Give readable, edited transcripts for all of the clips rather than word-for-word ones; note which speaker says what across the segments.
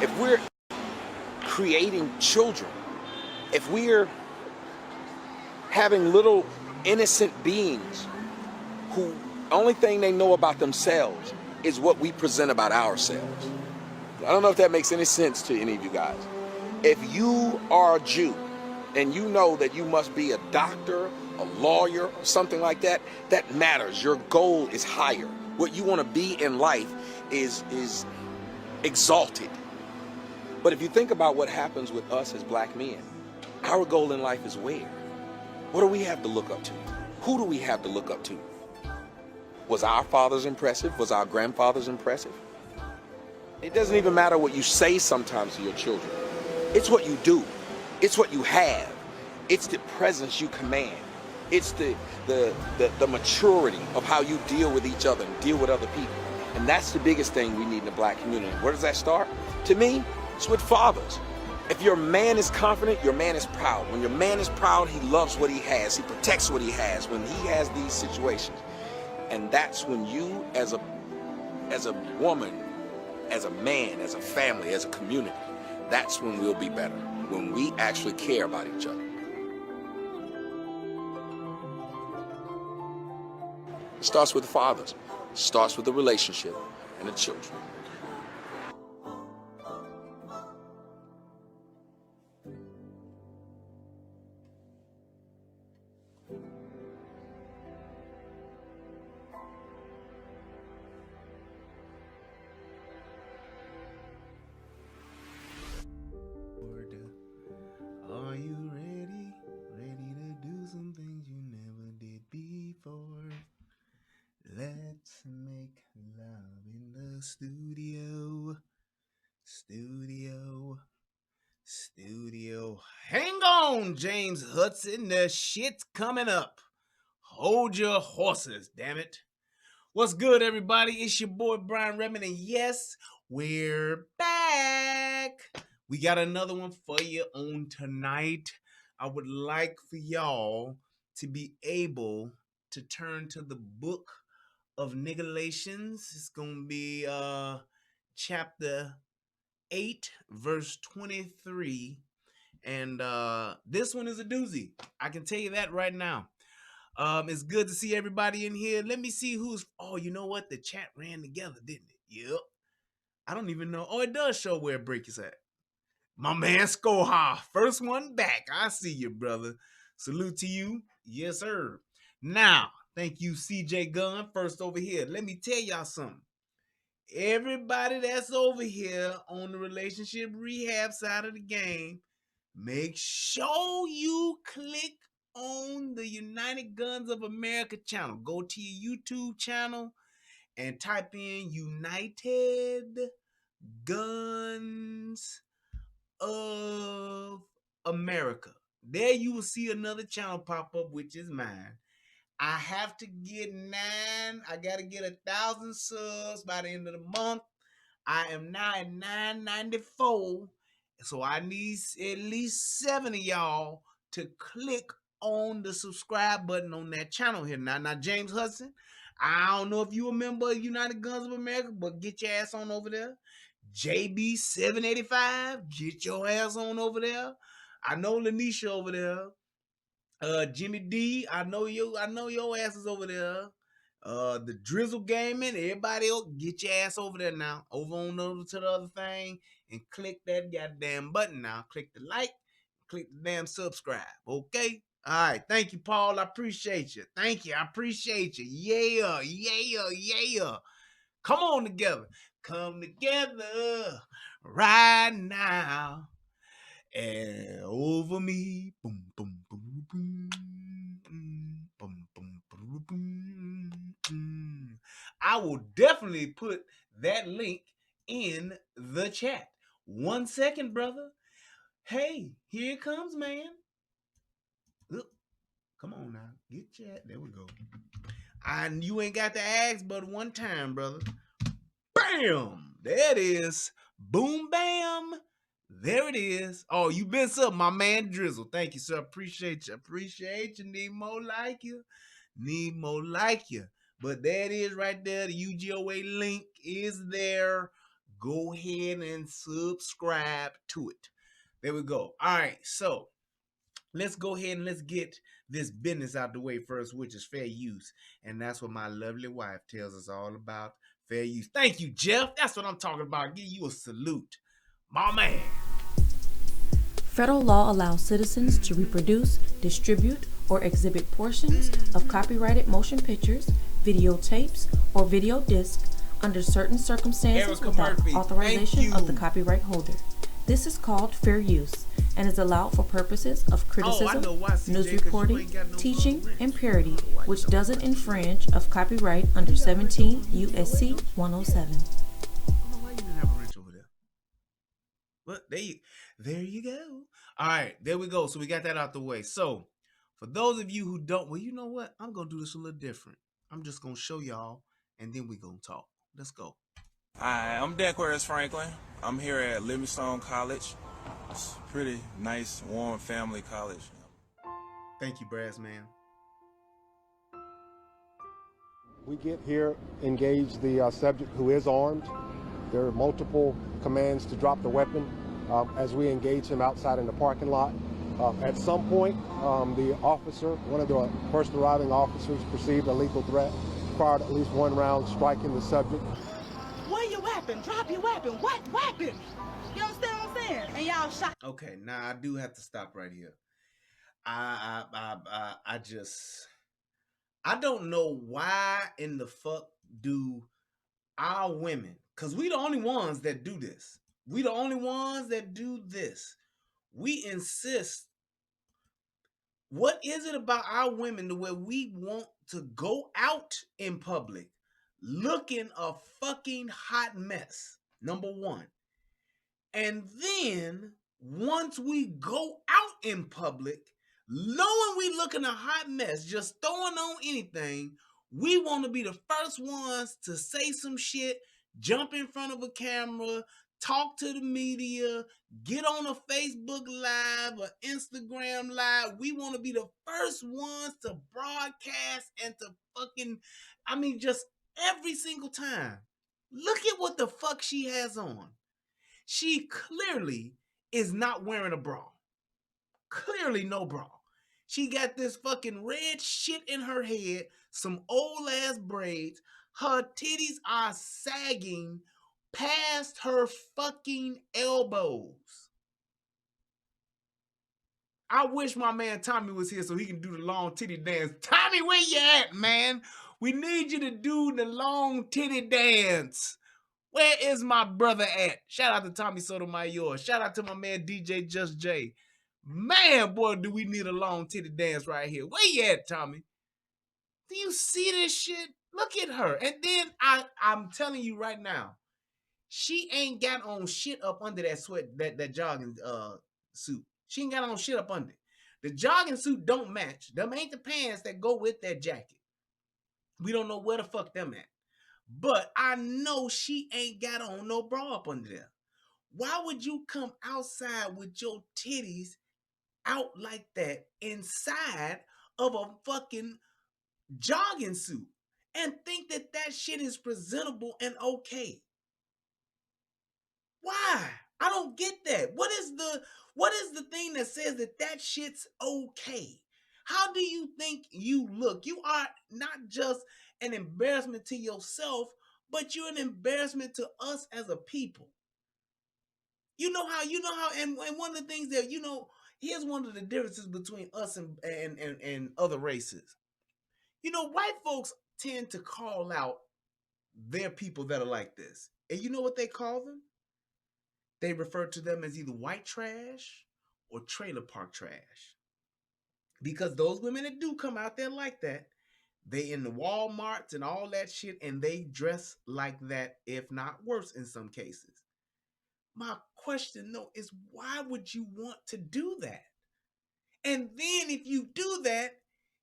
Speaker 1: if we're creating children, if we're having little innocent beings who only thing they know about themselves is what we present about ourselves. I don't know if that makes any sense to any of you guys. If you are a Jew and you know that you must be a doctor, a lawyer, or something like that, that matters. Your goal is higher. What you want to be in life is exalted. But if you think about what happens with us as black men, our goal in life is where? What do we have to look up to? Who do we have to look up to? Was our fathers impressive? Was our grandfathers impressive? It doesn't even matter what you say sometimes to your children. It's what you do. It's what you have. It's the presence you command. It's the maturity of how you deal with each other and deal with other people. And that's the biggest thing we need in the black community. Where does that start? To me, it's with fathers. If your man is confident, your man is proud. When your man is proud, he loves what he has. He protects what he has when he has these situations. And that's when you, as a woman, as a man, as a family, as a community, that's when we'll be better. When we actually care about each other. It starts with the fathers. It starts with the relationship and the children.
Speaker 2: Are you ready? Ready to do some things you never did before? Let's make love in the studio. Studio. Hang on, James Hudson. The shit's coming up. Hold your horses, damn it. What's good, everybody? It's your boy, Brian Redmond, and yes, we're back. We got another one for you on tonight. I would like for y'all to be able to turn to the book of Nigalations. It's going to be chapter 8, verse 23. And this one is a doozy. I can tell you that right now. It's good to see everybody in here. Let me see who's... Oh, you know what? The chat ran together, didn't it? Yep. I don't even know. Oh, it does show where break is at. My man Skoha, first one back. I see you, brother. Salute to you. Yes, sir. Now, thank you, CJ Gunn. First over here. Let me tell y'all something. Everybody that's over here on the relationship rehab side of the game, make sure you click on the United Guns of America channel. Go to your YouTube channel and type in United Guns of America. There you will see another channel pop up, which is mine. I have to get I gotta get 1,000 subs by the end of the month. I am now at 994. So I need at least 7 of y'all to click on the subscribe button on that channel here. Now, James Hudson, I don't know if you a member of United Guns of America, but get your ass on over there. JB785, get your ass on over there. I know Lanisha over there. Jimmy D, I know your ass is over there. The Drizzle Gaming, everybody else, get your ass over there now. Over to the other thing and click that goddamn button now. Click the like, click the damn subscribe. Okay? All right. Thank you, Paul. I appreciate you. Thank you. I appreciate you. Yeah. Come on together. Come together right now. And over me. Boom, boom, boom, boom. Boom, boom, boom, boom. I will definitely put that link in the chat. 1 second, brother. Hey, here it comes, man. Look, come on now. Get chat. There we go. And you ain't got to ask but one time, brother. Bam! There it is. Boom, bam. There it is. Oh, you been up, my man Drizzle. Thank you, sir. Appreciate you. Need more like you. But there it is right there. The UGOA link is there. go ahead and subscribe to it. There we go. All right, so let's go ahead and let's get this business out the way first, which is fair use. And that's what my lovely wife tells us all about, fair use. Thank you, Jeff. That's what I'm talking about. Give you a salute, my man.
Speaker 3: Federal law allows citizens to reproduce, distribute, or exhibit portions of copyrighted motion pictures, videotapes, or video discs under certain circumstances without authorization of the copyright holder. This is called fair use and is allowed for purposes of criticism, news reporting, teaching, and parody, which doesn't infringe of copyright under 17 U.S.C. 107.
Speaker 2: Why you didn't have a wrench over there? But there you go. All right, there we go. So we got that out the way. So for those of you who don't, well, you know what? I'm going to do this a little different. I'm just going to show y'all, and then we're going to talk. Let's go.
Speaker 4: Hi, I'm Danquirs Franklin. I'm here at Livingstone College. It's a pretty nice, warm family college.
Speaker 2: Thank you, Brass Man.
Speaker 5: We get here, engage the subject who is armed. There are multiple commands to drop the weapon as we engage him outside in the parking lot. At some point, the officer, one of the first arriving officers, perceived a lethal threat, fired at least one round, striking the subject.
Speaker 6: Where your weapon? Drop your weapon. What weapon? You understand what I'm saying? And y'all shot.
Speaker 2: Okay, now I do have to stop right here. I don't know why in the fuck do our women, because we the only ones that do this. We the only ones that do this. We insist. What is it about our women the way we want to go out in public looking a fucking hot mess? Number one. And then once we go out in public, knowing we looking a hot mess, just throwing on anything, we want to be the first ones to say some shit, jump in front of a camera, talk to the media, get on a Facebook Live or Instagram Live. We want to be the first ones to broadcast and to fucking, just every single time. Look at what the fuck she has on. She clearly is not wearing a bra. Clearly no bra. She got this fucking red shit in her head, some old ass braids. Her titties are sagging past her fucking elbows. I wish my man Tommy was here so he can do the long titty dance. Tommy, where you at, man? We need you to do the long titty dance. Where is my brother at? Shout out to Tommy Sotomayor. Shout out to my man DJ Just J. Man, boy, do we need a long titty dance right here. Where you at, Tommy? Do you see this shit? Look at her. And then I'm telling you right now, she ain't got on shit up under that sweat, that jogging suit. She ain't got on shit up under. The jogging suit don't match. Them ain't the pants that go with that jacket. We don't know where the fuck them at. But I know she ain't got on no bra up under there. Why would you come outside with your titties out like that inside of a fucking jogging suit and think that that shit is presentable and okay? Why? I don't get that. What is the thing that says that that shit's okay? How do you think you look? You are not just an embarrassment to yourself, but you're an embarrassment to us as a people. You know how, and one of the things that, here's one of the differences between us and other races. White folks tend to call out their people that are like this. And you know what they call them? They refer to them as either white trash or trailer park trash. Because those women that do come out there like that, they in the Walmarts and all that shit, and they dress like that, if not worse in some cases. My question, though, is why would you want to do that? And then if you do that,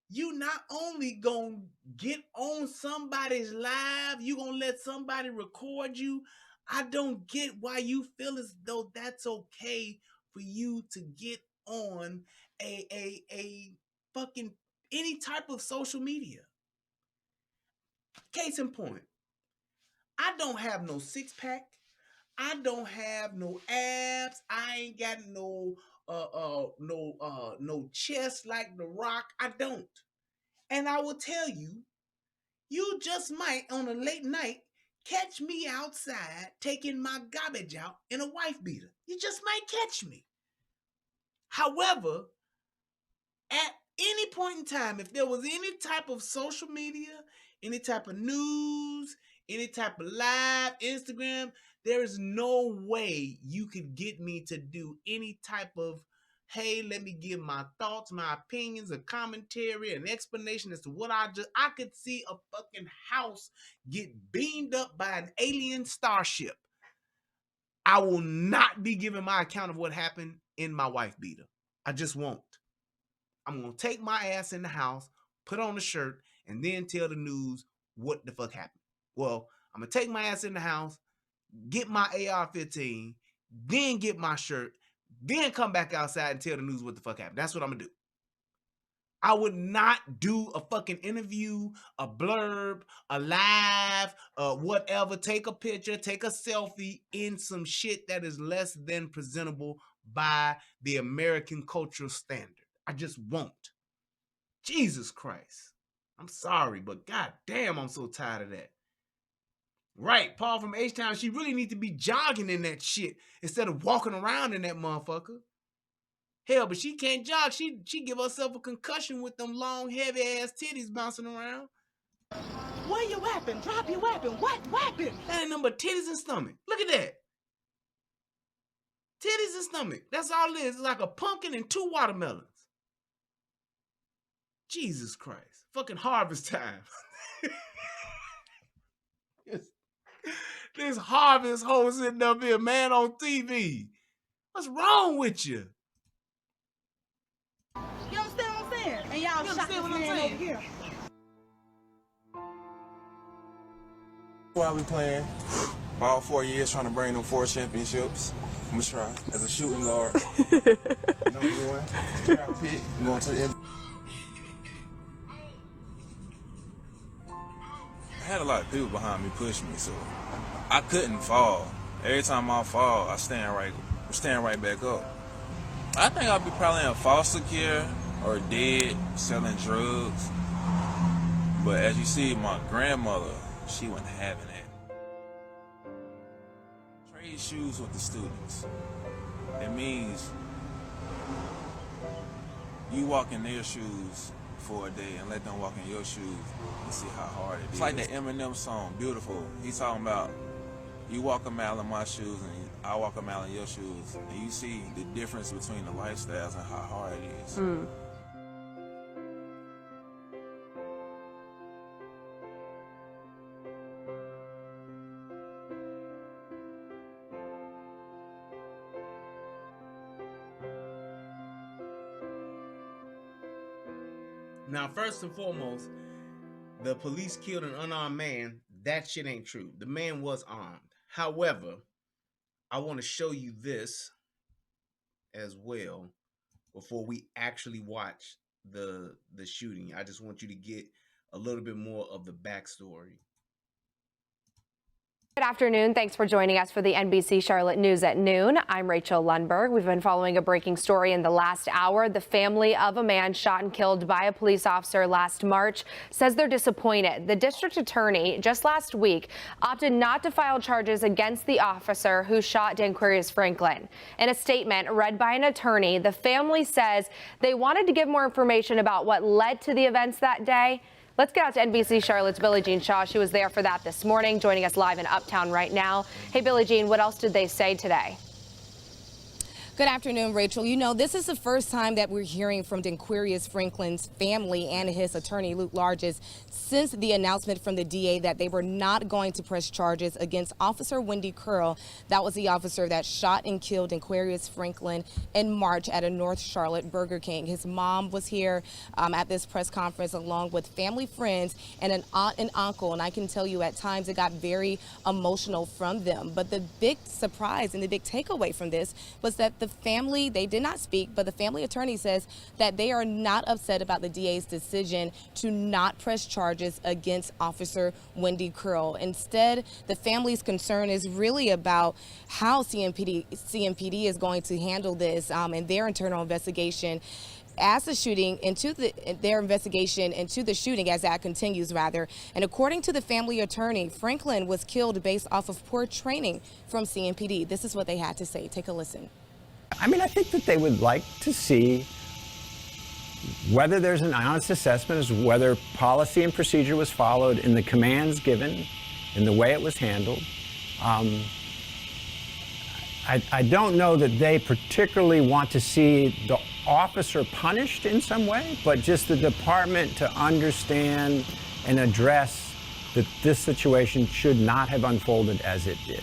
Speaker 2: you not only gonna get on somebody's live, you gonna let somebody record you. I don't get why you feel as though that's okay for you to get on a fucking any type of social media. Case in point, I don't have no six pack. I don't have no abs. I ain't got no chest like The Rock. I don't. And I will tell you, you just might on a late night catch me outside taking my garbage out in a wife beater. You just might catch me. However, at any point in time, if there was any type of social media, any type of news, any type of live, Instagram, there is no way you could get me to do any type of, hey, let me give my thoughts, my opinions, a commentary, an explanation as to what I could see a fucking house get beamed up by an alien starship. I will not be giving my account of what happened in my wife beater. I just won't. I'm going to take my ass in the house, put on a shirt, and then tell the news what the fuck happened. Well, I'm going to take my ass in the house, get my AR-15, then get my shirt, then come back outside and tell the news what the fuck happened. That's what I'm going to do. I would not do a fucking interview, a blurb, a live, whatever, take a picture, take a selfie in some shit that is less than presentable by the American cultural standard. I just won't. Jesus Christ. I'm sorry, but goddamn, I'm so tired of that. Right, Paul from H-Town, she really needs to be jogging in that shit instead of walking around in that motherfucker. Hell, but she can't jog. She give herself a concussion with them long, heavy-ass titties bouncing around.
Speaker 6: Where your weapon? Drop your weapon. What weapon?
Speaker 2: That ain't nothing but titties and stomach. Look at that. Titties and stomach. That's all it is. It's like a pumpkin and 2 watermelons. Jesus Christ. Fucking harvest time. This harvest hoe sitting up here, man, on TV. What's wrong with you?
Speaker 6: You understand what I'm saying? And y'all
Speaker 2: You
Speaker 6: shot
Speaker 2: understand
Speaker 6: this
Speaker 2: what I'm
Speaker 6: man
Speaker 2: saying?
Speaker 6: over here.
Speaker 4: While we playing, about 4 years trying to bring them 4 championships. I'm gonna try as a shooting guard. You know what I'm doing? Trap pick, going to the end. I had a lot of people behind me pushing me, so I couldn't fall. Every time I fall, I stand right back up. I think I'll be probably in foster care or dead, selling drugs. But as you see, my grandmother, she wasn't having it. Trade shoes with the students. It means you walk in their shoes for a day and let them walk in your shoes and see how hard it is. It's like that Eminem song, Beautiful. He's talking about you walk a mile in my shoes and I walk a mile in your shoes, and you see the difference between the lifestyles and how hard it is.
Speaker 2: Now, first and foremost, the police killed an unarmed man. That shit ain't true. The man was armed. However, I want to show you this as well before we actually watch the shooting. I just want you to get a little bit more of the backstory.
Speaker 7: Good afternoon. Thanks for joining us for the NBC Charlotte News at noon. I'm Rachel Lundberg. We've been following a breaking story in the last hour. The family of a man shot and killed by a police officer last March says they're disappointed. The district attorney just last week opted not to file charges against the officer who shot Danquirs Franklin. In a statement read by an attorney, the family says they wanted to give more information about what led to the events that day. Let's get out to NBC Charlotte's Billie Jean Shaw. She was there for that this morning, joining us live in Uptown right now. Hey, Billie Jean, what else did they say today?
Speaker 8: Good afternoon, Rachel. You know, this is the first time that we're hearing from Danquirs Franklin's family and his attorney, Luke Larges, since the announcement from the DA that they were not going to press charges against Officer Wendy Curl. That was the officer that shot and killed Danquirs Franklin in March at a North Charlotte Burger King. His mom was here at this press conference along with family, friends, and an aunt and uncle. And I can tell you at times it got very emotional from them. But the big surprise and the big takeaway from this was that the the family, they did not speak, but the family attorney says that they are not upset about the DA's decision to not press charges against Officer Wendy Curl. Instead, the family's concern is really about how CMPD is going to handle this and their internal investigation as the shooting into their investigation into the shooting as that continues rather. And according to the family attorney, Franklin was killed based off of poor training from CMPD. This is what they had to say. Take a listen.
Speaker 9: I mean, I think that they would like to see whether there's an honest assessment as whether policy and procedure was followed in the commands given, in the way it was handled. I don't know that they particularly want to see the officer punished in some way, but just the department to understand and address that this situation should not have unfolded as it did.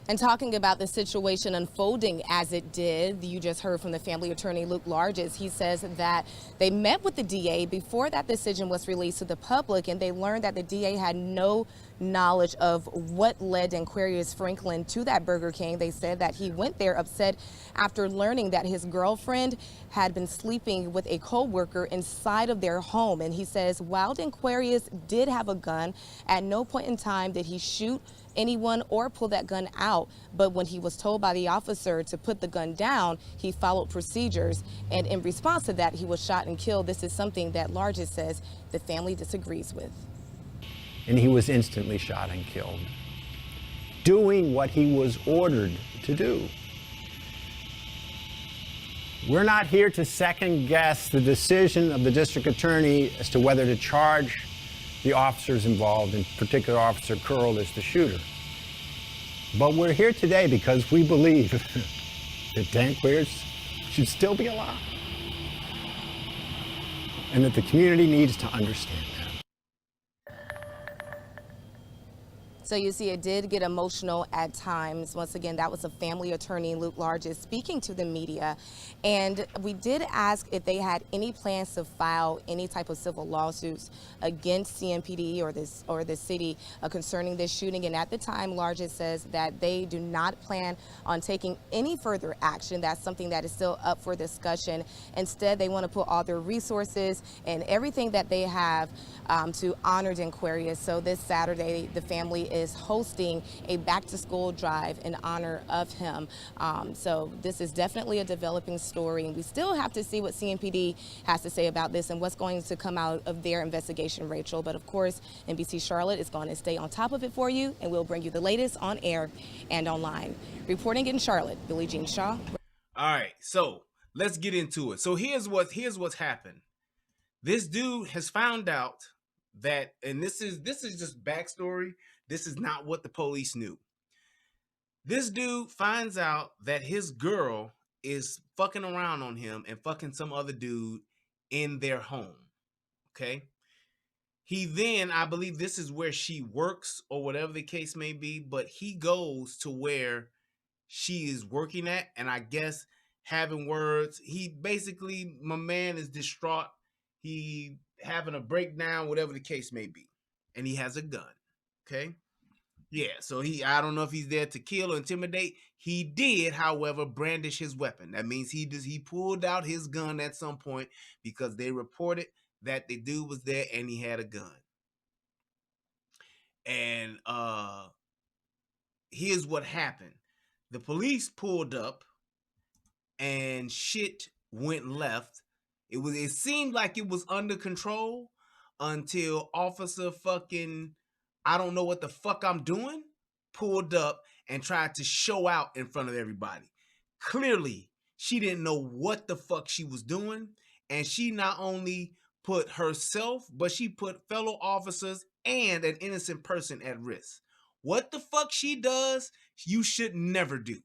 Speaker 8: And talking about the situation unfolding as it did, you just heard from the family attorney, Luke Larges. He says that they met with the DA before that decision was released to the public, and they learned that the DA had no knowledge of what led Danquirs Franklin to that Burger King. They said that he went there upset after learning that his girlfriend had been sleeping with a co-worker inside of their home. And he says while Danquirs did have a gun, at no point in time did he shoot anyone or pull that gun out. But when he was told by the officer to put the gun down, he followed procedures. And in response to that, he was shot and killed. This is something that Larges says the family disagrees with.
Speaker 9: And he was instantly shot and killed, doing what he was ordered to do. We're not here to second guess the decision of the district attorney as to whether to charge the officers involved, in particular Officer Curl as the shooter. But we're here today because we believe that Danquirs should still be alive and that the community needs to understand that.
Speaker 8: So you see, it did get emotional at times. Once again, that was a family attorney, Luke Larges, speaking to the media. And we did ask if they had any plans to file any type of civil lawsuits against CMPD or the city concerning this shooting. And at the time, Larges says that they do not plan on taking any further action. That's something that is still up for discussion. Instead, they want to put all their resources and everything that they have to honor Danquirs. So this Saturday, the family is hosting a back-to-school drive in honor of him. So this is definitely a developing story, and we still have to see what CMPD has to say about this and what's going to come out of their investigation, Rachel. But of course, NBC Charlotte is going to stay on top of it for you, and we'll bring you the latest on air and online. Reporting in Charlotte, Billie Jean Shaw.
Speaker 2: All right, so let's get into it. So here's what's happened. This dude has found out that, and this is just backstory. This is not what the police knew. This dude finds out that his girl is fucking around on him and fucking some other dude in their home. Okay. He then, I believe this is where she works or whatever the case may be, but he goes to where she is working at, and I guess having words. He basically, my man is distraught. He having a breakdown, whatever the case may be. And he has a gun. Okay. Yeah. So I don't know if he's there to kill or intimidate. He did, however, brandish his weapon. That means he pulled out his gun at some point because they reported that the dude was there and he had a gun. And here's what happened. The police pulled up and shit went left. It seemed like it was under control until Officer fucking, I don't know what the fuck I'm doing, pulled up and tried to show out in front of everybody. Clearly, she didn't know what the fuck she was doing, and she not only put herself, but she put fellow officers and an innocent person at risk. What the fuck she does, you should never do.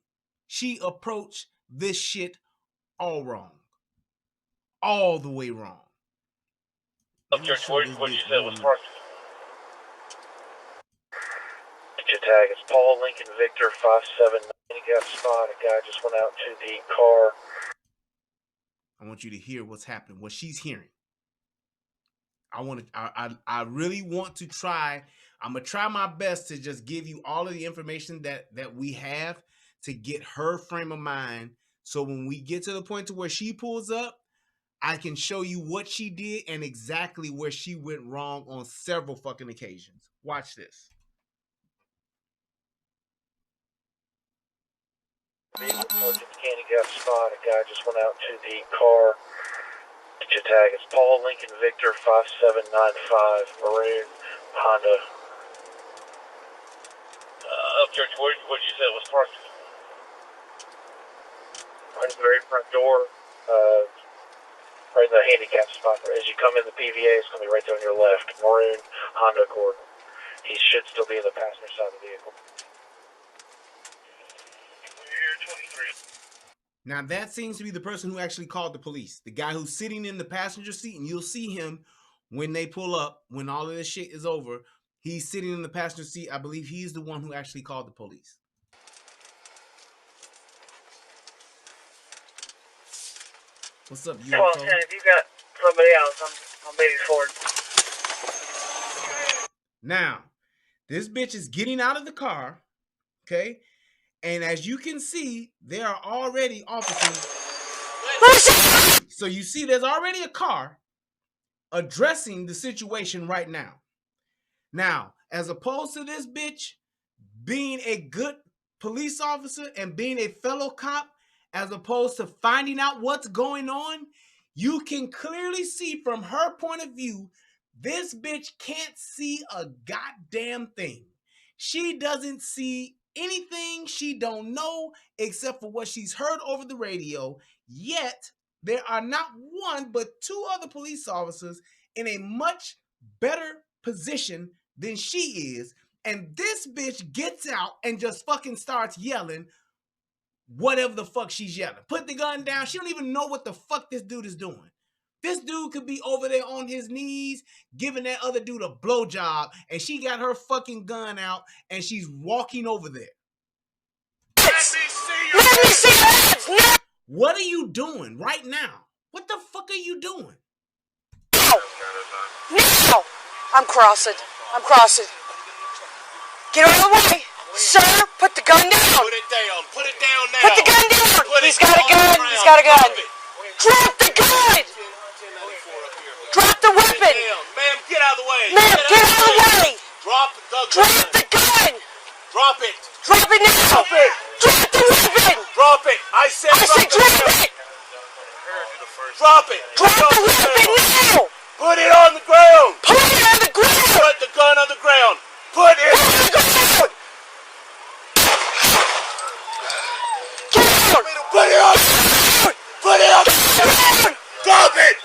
Speaker 2: She approached this shit all wrong. All the way wrong.
Speaker 10: Up here, what you said was parked. Your tag is Paul Lincoln Victor 579. You got a spot. A guy just went out to the car.
Speaker 2: I want you to hear what's happening, what she's hearing. I really want to try. I'm gonna try my best to just give you all of the information that we have to get her frame of mind. So when we get to the point to where she pulls up, I can show you what she did and exactly where she went wrong on several fucking occasions. Watch this.
Speaker 10: Candy got spot. A guy just went out to the car. Did you tag? It's Paul Lincoln Victor 5795 Maroon Honda. Church, what did you say it was parked? Right in the very front door, right in the handicap spot. As you come in the PVA, it's going to be right there on your left. Maroon Honda Accord. He should still be in the passenger side of the vehicle.
Speaker 2: Now that seems to be the person who actually called the police. The guy who's sitting in the passenger seat, and you'll see him when they pull up, when all of this shit is over. He's sitting in the passenger seat. I believe he's the one who actually called the police. What's up, you?
Speaker 10: Come on, Ken, if you got somebody else, I'm maybe forward.
Speaker 2: Now, this bitch is getting out of the car, okay? And as you can see, there are already officers. So you see there's already a car addressing the situation right now. Now, as opposed to this bitch being a good police officer and being a fellow cop, as opposed to finding out what's going on, you can clearly see from her point of view, this bitch can't see a goddamn thing. She doesn't see anything. She don't know except for what she's heard over the radio. Yet, there are not one but two other police officers in a much better position than she is. And this bitch gets out and just fucking starts yelling whatever the fuck she's yelling. Put the gun down. She don't even know what the fuck this dude is doing. This dude could be over there on his knees giving that other dude a blowjob, and she got her fucking gun out and she's walking over there. Let me see your What are you doing right now? What the fuck are you doing?
Speaker 11: No! I'm crossing. Get out of the way! Sir, put the gun down!
Speaker 12: Put it down. Put it down now.
Speaker 11: Put the gun down! He's got a gun! He's got a gun! Drop the gun! Drop the weapon!
Speaker 12: Ma'am, get out of the way!
Speaker 11: Ma'am, get out of the way!
Speaker 12: Drop the gun!
Speaker 11: Drop the gun!
Speaker 12: Drop it!
Speaker 11: Drop it now!
Speaker 12: Drop it!
Speaker 11: Drop the weapon!
Speaker 12: Drop it! I said
Speaker 11: drop it!
Speaker 12: Drop it!
Speaker 11: Drop the weapon now!
Speaker 12: Put it on the ground!
Speaker 11: Put it on the ground!
Speaker 12: Put the gun on the ground! Put it on the ground!
Speaker 11: Get out!
Speaker 12: Put it on! Put it on the ground! Drop it!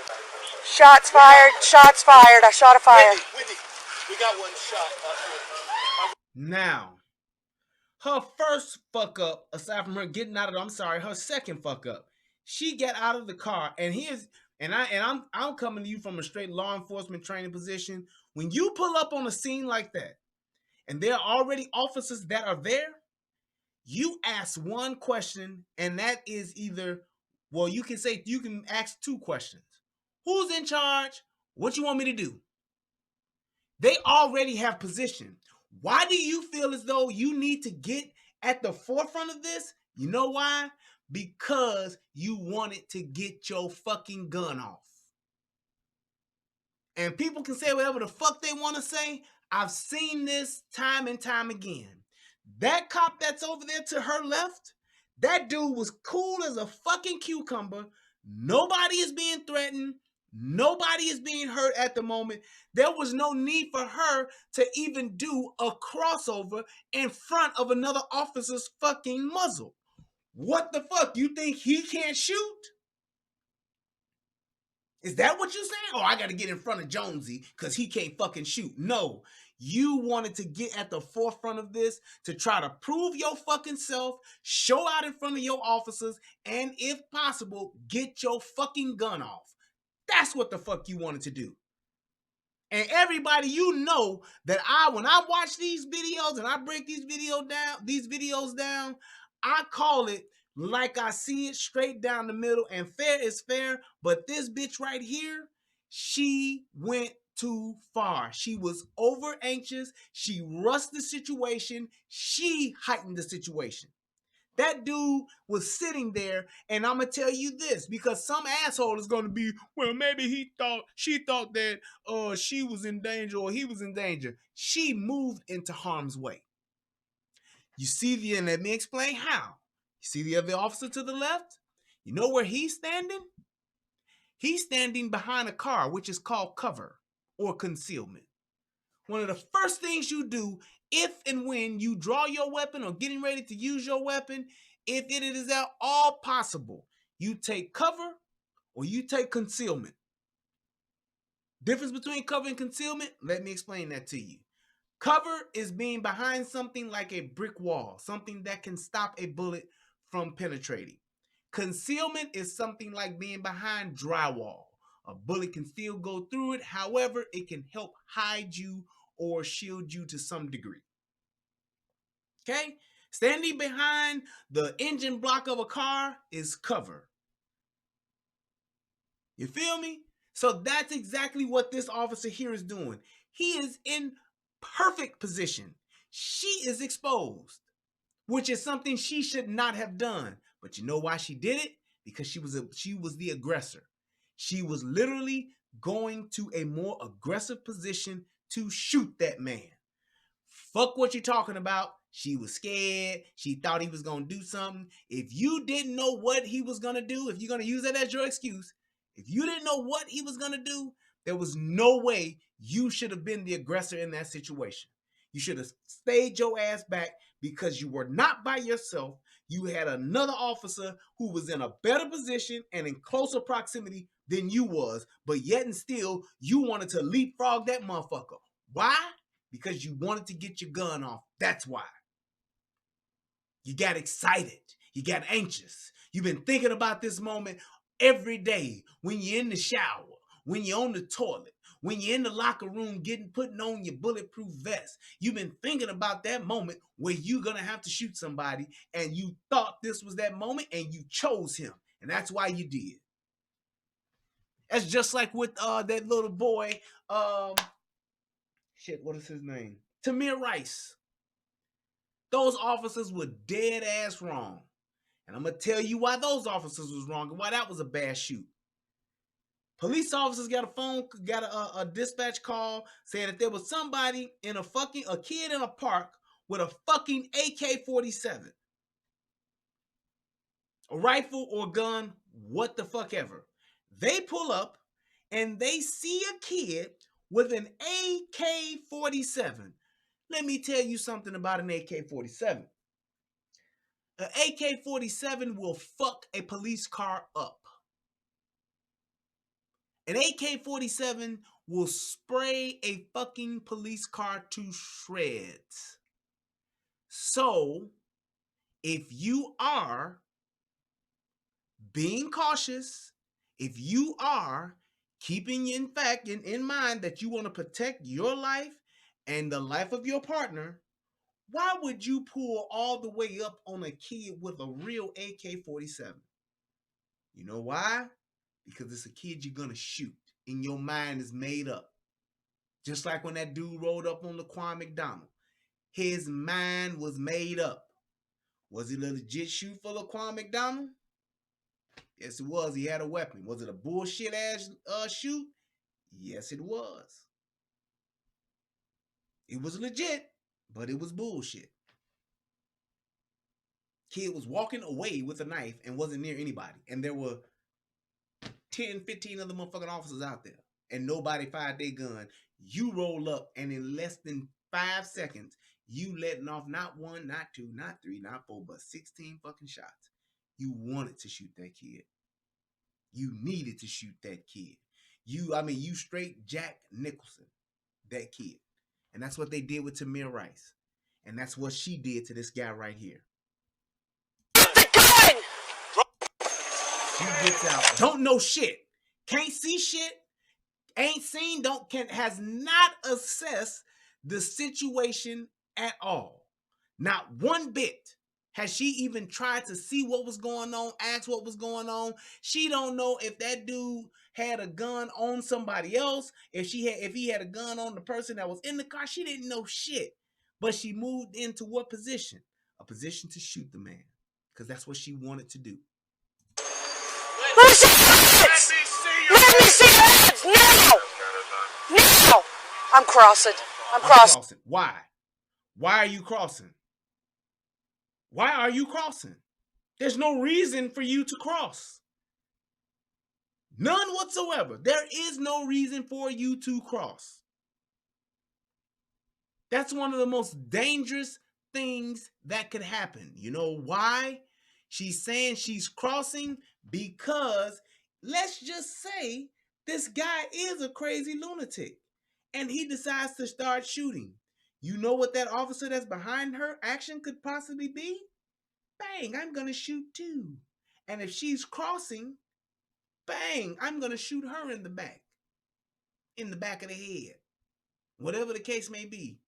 Speaker 11: Shots fired! Shots fired! I shot a fire.
Speaker 12: Wendy, we got one shot.
Speaker 2: Now, her first fuck up, aside from her getting out of her second fuck up, she got out of the car, and I'm coming to you from a straight law enforcement training position. When you pull up on a scene like that, and there are already officers that are there, you ask one question, and that is either, well, you can ask two questions. Who's in charge? What you want me to do? They already have position. Why do you feel as though you need to get at the forefront of this? You know why? Because you wanted to get your fucking gun off. And people can say whatever the fuck they want to say. I've seen this time and time again. That cop that's over there to her left, that dude was cool as a fucking cucumber. Nobody is being threatened. Nobody is being hurt at the moment. There was no need for her to even do a crossover in front of another officer's fucking muzzle. What the fuck? You think he can't shoot? Is that what you're saying? Oh, I got to get in front of Jonesy because he can't fucking shoot. No, you wanted to get at the forefront of this to try to prove your fucking self, show out in front of your officers, and if possible, get your fucking gun off. That's what the fuck you wanted to do. And everybody, you know that when I watch these videos and I break these videos down, I call it like I see it, straight down the middle, and fair is fair. But this bitch right here, she went too far. She was over anxious. She rushed the situation. She heightened the situation. That dude was sitting there, and I'm gonna tell you this, because some asshole is gonna be, well, maybe she thought that she was in danger or he was in danger. She moved into harm's way. You see and let me explain how. You see the other officer to the left? You know where he's standing? He's standing behind a car, which is called cover or concealment. One of the first things you do if and when you draw your weapon or getting ready to use your weapon, if it is at all possible, you take cover or you take concealment. Difference between cover and concealment, let me explain that to you. Cover is being behind something like a brick wall, something that can stop a bullet from penetrating. Concealment is something like being behind drywall. A bullet can still go through it, however, it can help hide you or shield you to some degree. Okay? Standing behind the engine block of a car is cover. You feel me? So that's exactly what this officer here is doing. He is in perfect position. She is exposed, which is something she should not have done. But you know why she did it? Because she was the aggressor. She was literally going to a more aggressive position to shoot that man. Fuck what you're talking about. She was scared. She thought he was going to do something. If you didn't know what he was going to do, if you're going to use that as your excuse, if you didn't know what he was going to do, there was no way you should have been the aggressor in that situation. You should have stayed your ass back because you were not by yourself. You had another officer who was in a better position and in closer proximity than you was, but yet and still, you wanted to leapfrog that motherfucker. Why? Because you wanted to get your gun off. That's why. You got excited. You got anxious. You've been thinking about this moment every day when you're in the shower, when you're on the toilet, when you're in the locker room putting on your bulletproof vest. You've been thinking about that moment where you're going to have to shoot somebody, and you thought this was that moment and you chose him. And that's why you did. That's just like with that little boy, what is his name? Tamir Rice. Those officers were dead ass wrong. And I'm going to tell you why those officers was wrong and why that was a bad shoot. Police officers got a dispatch call saying that there was somebody a kid in a park with a fucking AK-47. A rifle or gun, what the fuck ever. They pull up and they see a kid with an AK-47. Let me tell you something about an AK-47. An AK-47 will fuck a police car up. An AK-47 will spray a fucking police car to shreds. So, if you are being cautious, if you are keeping in mind that you want to protect your life and the life of your partner, why would you pull all the way up on a kid with a real AK-47? You know why? Because it's a kid you're going to shoot and your mind is made up. Just like when that dude rolled up on Laquan McDonald. His mind was made up. Was it a legit shoot for Laquan McDonald? Yes, it was. He had a weapon. Was it a bullshit ass shoot? Yes, it was. It was legit, but it was bullshit. Kid was walking away with a knife and wasn't near anybody. And there were 10, 15 other motherfucking officers out there. And nobody fired their gun. You roll up and in less than 5 seconds, you letting off not 1, not 2, not 3, not 4, but 16 fucking shots. You wanted to shoot that kid. You needed to shoot that kid. You straight Jack Nicholson that kid. And that's what they did with Tamir Rice. And that's what she did to this guy right here. She gets out, don't know shit, can't see shit, ain't seen, has not assessed the situation at all. Not one bit has she even tried to see what was going on, ask what was going on. She don't know if that dude had a gun on somebody else, if he had a gun on the person that was in the car. She didn't know shit. But she moved into what position? A position to shoot the man. because that's what she wanted to do.
Speaker 11: Let me see your hands! Let me see your hands now! Now! I'm crossing. I'm crossing.
Speaker 2: Why? Why are you crossing? Why are you crossing? There's no reason for you to cross. None whatsoever. There is no reason for you to cross. That's one of the most dangerous things that could happen. You know why? She's saying she's crossing because let's just say this guy is a crazy lunatic and he decides to start shooting. You know what that officer that's behind her action could possibly be? Bang, I'm going to shoot too. And if she's crossing, bang, I'm going to shoot her in the back of the head. Whatever the case may be.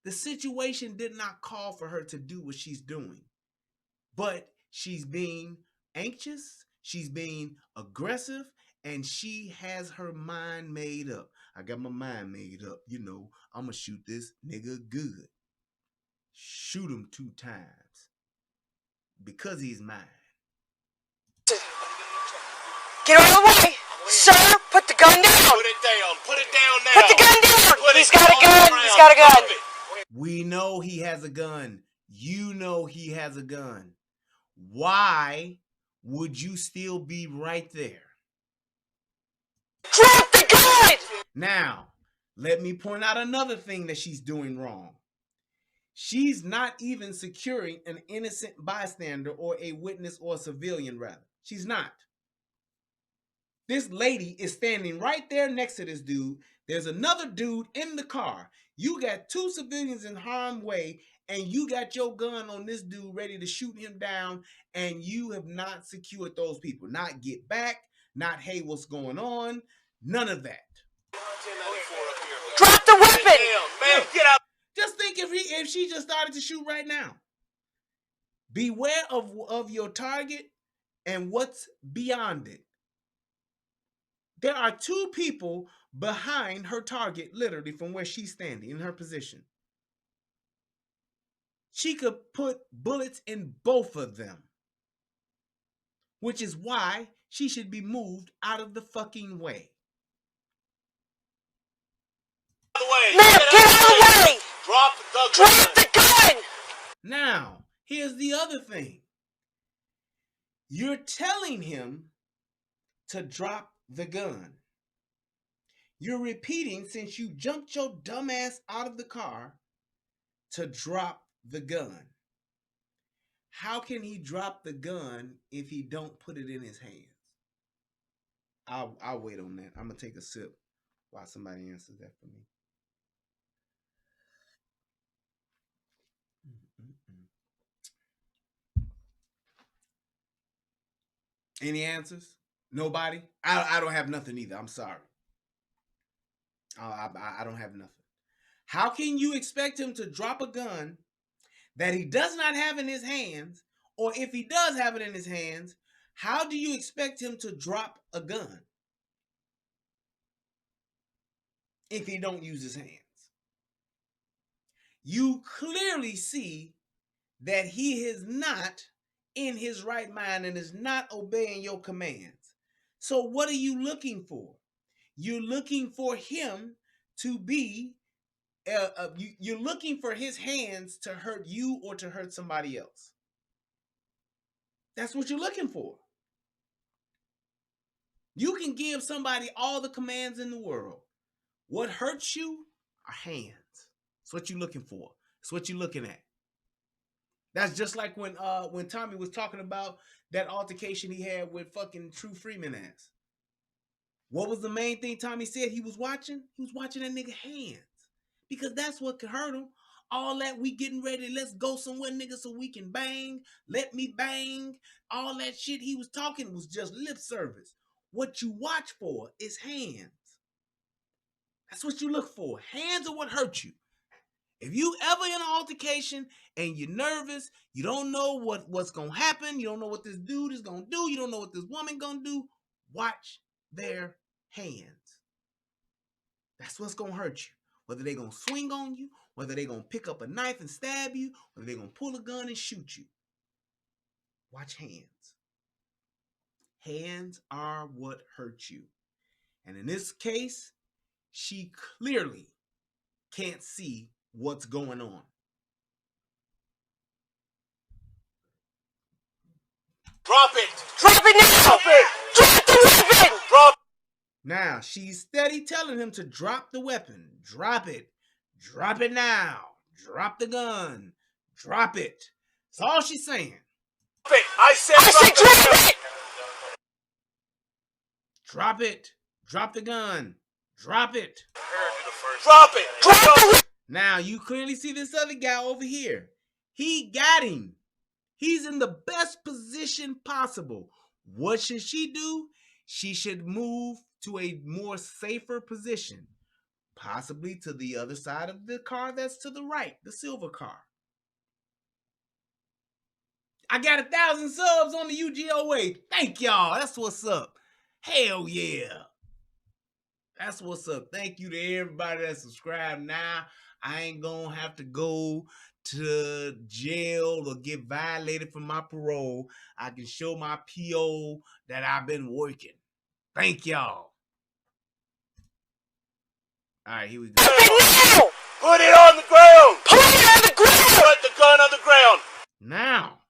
Speaker 2: The situation did not call for her to do what she's doing. But she's being anxious, she's being aggressive, and she has her mind made up. I got my mind made up. You know, I'm going to shoot this nigga good. Shoot him 2 times. Because he's mine.
Speaker 11: Get out of the way! Sir, put the gun down!
Speaker 12: Put it down! Put it down now!
Speaker 11: Put the gun down! He's got a gun! He's got a gun!
Speaker 2: We know he has a gun. You know he has a gun. Why would you still be right there?
Speaker 11: Drop the gun!
Speaker 2: Now, let me point out another thing that she's doing wrong. She's not even securing an innocent bystander or a witness or a civilian, rather. She's not. This lady is standing right there next to this dude. There's another dude in the car. You got 2 civilians in harm's way, and you got your gun on this dude ready to shoot him down, and you have not secured those people. Not get back, not hey, what's going on, none of that.
Speaker 11: Drop the weapon!
Speaker 12: Man, get out!
Speaker 2: Just think if she just started to shoot right now. Beware of your target and what's beyond it. There are 2 people behind her target, literally from where she's standing in her position. She could put bullets in both of them, which is why she should be moved out of the fucking way.
Speaker 11: Ma'am, get out of the way!
Speaker 12: Drop the gun!
Speaker 11: Drop the gun!
Speaker 2: Now, here's the other thing. You're telling him to drop the gun. You're repeating, since you jumped your dumb ass out of the car, to drop the gun. How can he drop the gun if he don't put it in his hands? I'll wait on that. I'm going to take a sip while somebody answers that for me. Any answers? Nobody? I don't have nothing either. I'm sorry. I don't have nothing. How can you expect him to drop a gun that he does not have in his hands? Or if he does have it in his hands, how do you expect him to drop a gun if he don't use his hands? You clearly see that he is not in his right mind and is not obeying your commands. So what are you looking for? You're looking for him to be, you're looking for his hands to hurt you or to hurt somebody else. That's what you're looking for. You can give somebody all the commands in the world. What hurts you are hands. That's what you're looking for. That's what you're looking at. That's just like when Tommy was talking about that altercation he had with fucking True Freeman ass. What was the main thing Tommy said he was watching? He was watching that nigga hands. Because that's what could hurt him. All that we getting ready, let's go somewhere, nigga, so we can bang. Let me bang. All that shit he was talking was just lip service. What you watch for is hands. That's what you look for. Hands are what hurt you. If you ever in an altercation and you're nervous, you don't know what's going to happen, you don't know what this dude is going to do, you don't know what this woman going to do, watch their hands. That's what's going to hurt you. Whether they're going to swing on you, whether they're going to pick up a knife and stab you, whether they're going to pull a gun and shoot you. Watch hands. Hands are what hurt you. And in this case, she clearly can't see what's going on.
Speaker 12: Drop it! Drop it now! Drop it! Drop the weapon! Drop it!
Speaker 2: Now, she's steady telling him to drop the weapon. Drop it. Drop it now. Drop the gun. Drop it. That's all she's saying.
Speaker 12: Drop it! I said drop it!
Speaker 2: Drop it. Drop the gun. Drop it.
Speaker 12: Drop it! Drop it!
Speaker 2: Now, you clearly see this other guy over here. He got him. He's in the best position possible. What should she do? She should move to a more safer position, possibly to the other side of the car that's to the right, the silver car. I got 1,000 subs on the UGOA. Thank y'all. That's what's up. Hell yeah. That's what's up. Thank you to everybody that subscribed now. I ain't gonna have to go to jail or get violated for my parole. I can show my PO that I've been working. Thank y'all. All right, here we go.
Speaker 12: Put it on the ground! Put it on the ground! Put the gun on the ground!
Speaker 2: Now,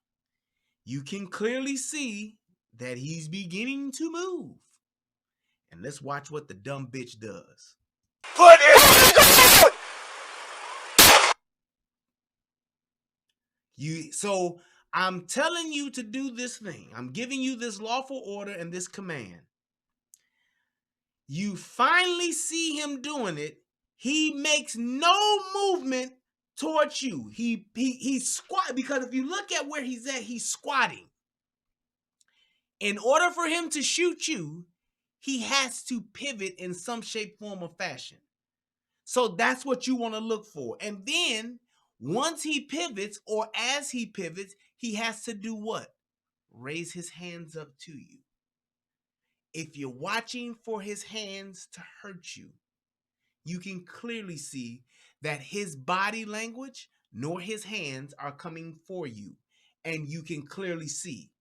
Speaker 2: you can clearly see that he's beginning to move. And let's watch what the dumb bitch does.
Speaker 12: Put it on the ground!
Speaker 2: So I'm telling you to do this thing. I'm giving you this lawful order and this command. You finally see him doing it. He makes no movement towards you. He's squat, because if you look at where he's at, he's squatting. In order for him to shoot you, he has to pivot in some shape, form, or fashion. So that's what you want to look for. And then once he pivots, or as he pivots, he has to do what? Raise his hands up to you. If you're watching for his hands to hurt you, you can clearly see that his body language nor his hands are coming for you. And you can clearly see.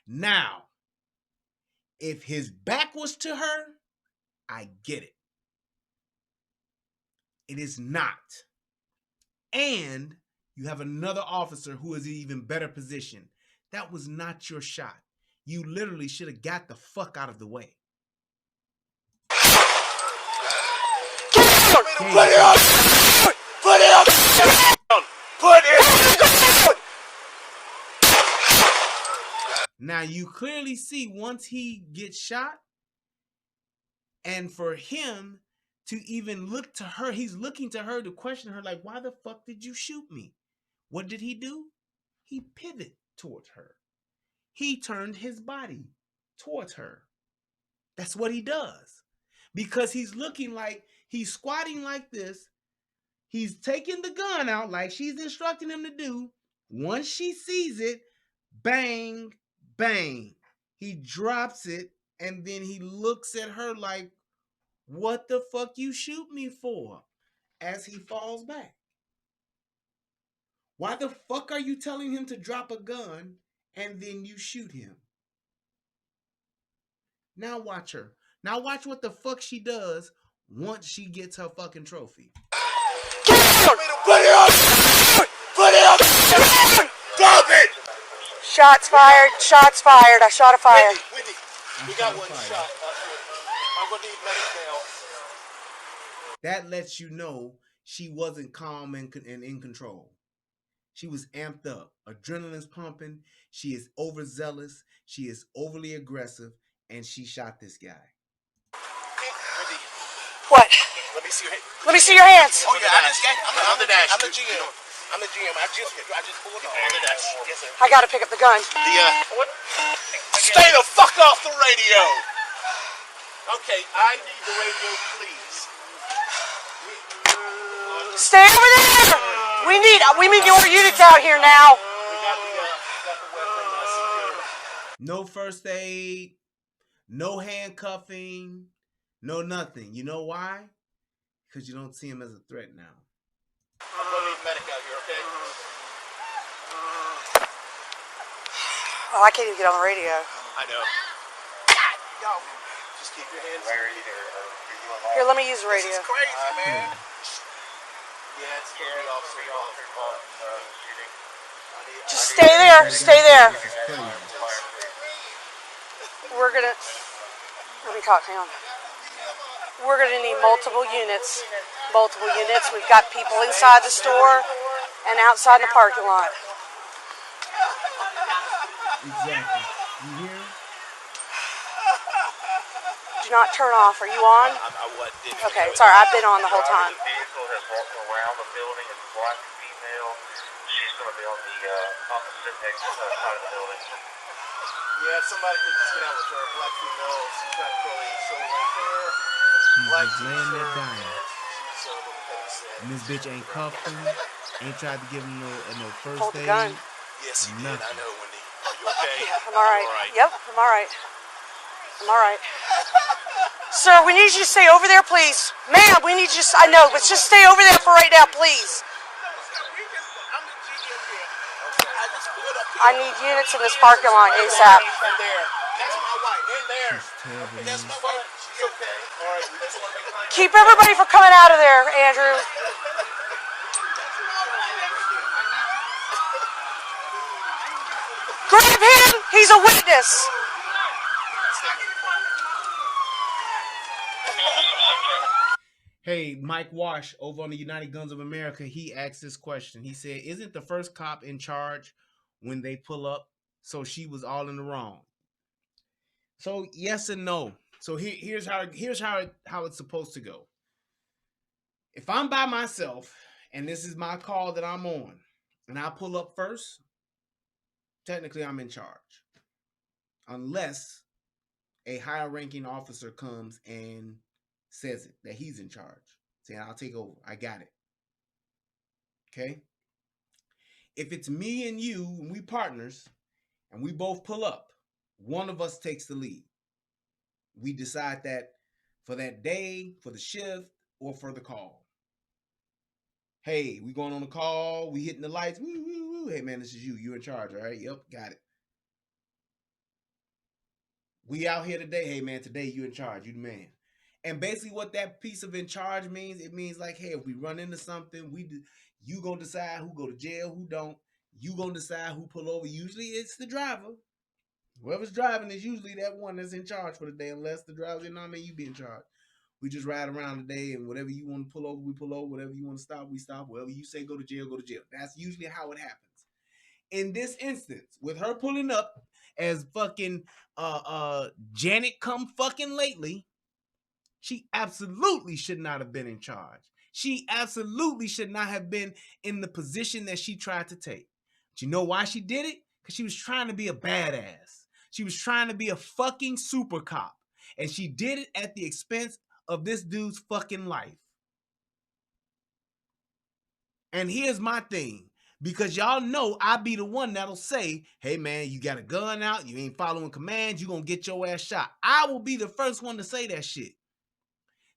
Speaker 2: Now, if his back was to her, I get it. It is not. And you have another officer who is in even better position. That was not your shot. You literally should have got the fuck out of the way.
Speaker 12: Put it on! Put it on the ground! Put it on the ground!
Speaker 2: Now you clearly see once he gets shot, and for him to even look to her, he's looking to her to question her, like, why the fuck did you shoot me? What did he do? He pivoted towards her. He turned his body towards her. That's what he does. Because he's looking like, he's squatting like this. He's taking the gun out like she's instructing him to do. Once she sees it, bang, bang. He drops it, and then he looks at her like, what the fuck you shoot me for? As he falls back. Why the fuck are you telling him to drop a gun and then you shoot him? Now watch her. Now watch what the fuck she does once she gets her fucking trophy.
Speaker 12: Put it on! Put it on! Drop it!
Speaker 11: Shots fired. Shots fired. I shot a fire.
Speaker 12: Wendy, we got one shot. I'm gonna need medic now.
Speaker 2: That lets you know she wasn't calm and in control. She was amped up. Adrenaline's pumping. She is overzealous. She is overly aggressive. And she shot this guy.
Speaker 12: Wendy,
Speaker 11: What?
Speaker 12: let me see your hands.
Speaker 11: Let me see your hands.
Speaker 12: Oh yeah, I'm the dash. I'm the GM. I'm the GM. I just pulled off. On the dash. Yes, sir.
Speaker 11: I gotta pick up the gun.
Speaker 12: What? Stay the fuck off the radio. Okay, I need the radio, please.
Speaker 11: Stay over there. We need your units out here now.
Speaker 2: No first aid. No handcuffing. No nothing. You know why? Because you don't see him as a threat now.
Speaker 12: I'm gonna need medic out here, okay?
Speaker 11: Oh, I can't even get on the radio.
Speaker 12: I know. Yo, just keep your hands.
Speaker 11: Here, let me use the radio.
Speaker 12: This is crazy, man. Yeah, it's scary.
Speaker 11: Just stay there. Stay there. We're gonna. Let me talk. Hang on. We're gonna need multiple units. Multiple units. We've got people inside the store and outside the parking lot.
Speaker 2: Exactly. You hear?
Speaker 11: Do not turn off. Are you on? Okay, sorry. I've been on the whole time.
Speaker 10: The vehicle has walked around the building. It's a black female. She's going to be on the opposite exit side of the building.
Speaker 12: Yeah, if somebody could just get out with her. Black female. She's got curly shoulder length hair.
Speaker 2: She's
Speaker 12: Black
Speaker 2: just laying there
Speaker 12: t-shirt.
Speaker 2: dying.
Speaker 12: She's a little heavy.
Speaker 2: And this bitch ain't cuffed him. Ain't tried to give him no first
Speaker 11: Hold the
Speaker 2: aid.
Speaker 11: gun.
Speaker 12: Yes, he did.
Speaker 2: Nothing.
Speaker 12: I know, Wendy. Are you okay?
Speaker 11: Yeah, I'm all right.
Speaker 12: All right.
Speaker 11: Yep, I'm all right. I'm all right. Sir, we need you to stay over there, please. Ma'am, we need you to, I know, but just stay over there for right now, please. I need units in this parking lot ASAP.
Speaker 12: In there. That's my wife. In there. That's my wife. She's okay. All right. We just want to make
Speaker 11: Keep everybody from coming out of there, Andrew. Grab him. He's a witness.
Speaker 2: Hey, Mike Wash over on the United Guns of America, he asked this question. He said, isn't the first cop in charge when they pull up? So she was all in the wrong. So yes and no. So here's how it's supposed to go. If I'm by myself and this is my call that I'm on and I pull up first, technically I'm in charge. Unless a higher ranking officer comes and says it, that he's in charge, saying, I'll take over. I got it. Okay? If it's me and you, and we partners, and we both pull up, one of us takes the lead. We decide that for that day, for the shift, or for the call. Hey, we going on the call, we hitting the lights. Woo, woo, woo. Hey, man, this is you. You're in charge, all right? Yep, got it. We out here today. Hey, man, today you in charge. You the man. And basically what that piece of in charge means, it means like, hey, if we run into something, you gonna decide who go to jail, who don't. You gonna decide who pull over. Usually it's the driver. Whoever's driving is usually that one that's in charge for the day, unless the driver's in, you be in charge. We just ride around the day, and whatever you want to pull over, we pull over. Whatever you want to stop, we stop. Whatever you say go to jail, go to jail. That's usually how it happens. In this instance, with her pulling up as fucking Janet come fucking lately, she absolutely should not have been in charge. She absolutely should not have been in the position that she tried to take. But you know why she did it? Because she was trying to be a badass. She was trying to be a fucking super cop. And she did it at the expense of this dude's fucking life. And here's my thing. Because y'all know I be the one that'll say, hey man, you got a gun out, you ain't following commands, you gonna get your ass shot. I will be the first one to say that shit.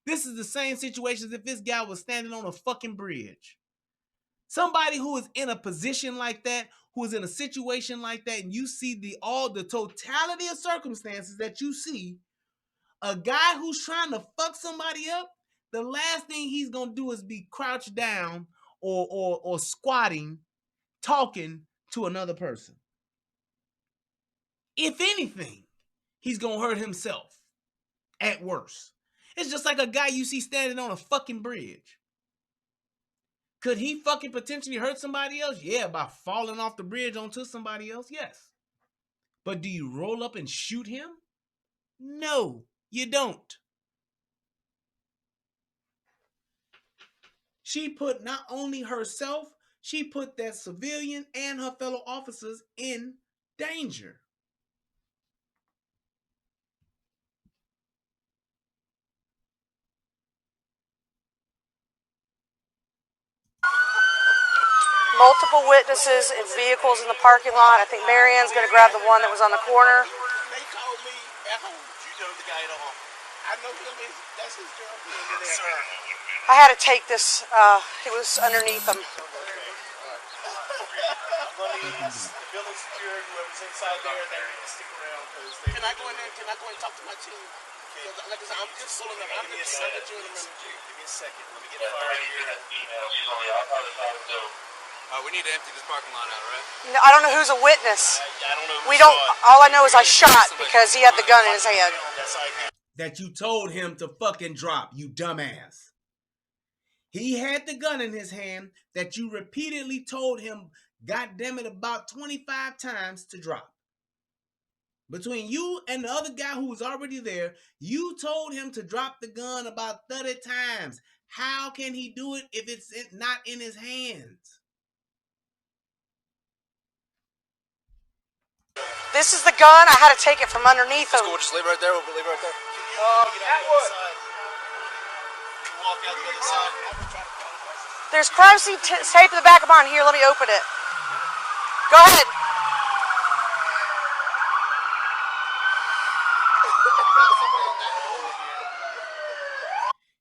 Speaker 2: This is the same situation as if this guy was standing on a fucking bridge. Somebody who is in a position like that, who is in a situation like that, and you see all the totality of circumstances that you see, a guy who's trying to fuck somebody up, the last thing he's gonna do is be crouched down or squatting, talking to another person. If anything, he's gonna hurt himself at worst. It's just like a guy you see standing on a fucking bridge. Could he fucking potentially hurt somebody else? Yeah, by falling off the bridge onto somebody else, yes. But do you roll up and shoot him? No, you don't. She put not only herself, she put that civilian and her fellow officers in danger.
Speaker 11: Multiple witnesses and vehicles in the parking lot. I think Marianne's going to grab the one that was on the corner.
Speaker 12: They called me at home. You know the guy at home. I know him. That's his girlfriend in there.
Speaker 11: I had to take this. It was underneath them.
Speaker 2: Fucking
Speaker 12: the building security, whoever's inside there, they need to stick around because they.
Speaker 13: Can I go in there? Can I go and talk to my team? Like I said, I'm just pulling up. I'm just saying that you're in the room.
Speaker 12: Give me a second. Let me get fire here.
Speaker 10: She's on the outside of the side of the building.
Speaker 4: We need to empty this parking lot out, right?
Speaker 11: No, I don't know who's a witness.
Speaker 12: I don't know.
Speaker 11: We don't. All I know is I shot because he had the gun in his hand.
Speaker 2: that you told him to fucking drop, you dumbass. He had the gun in his hand that you repeatedly told him, goddammit, about 25 times to drop. Between you and the other guy who was already there, you told him to drop the gun about 30 times. How can he do it if it's not in his hands?
Speaker 11: This is the gun. I had to take it from underneath him.
Speaker 4: We'll just leave it right there. We'll leave it right there.
Speaker 12: Walk out the other side.
Speaker 11: There's crime scene tape in the back of mine. Here, let me open it. Go ahead.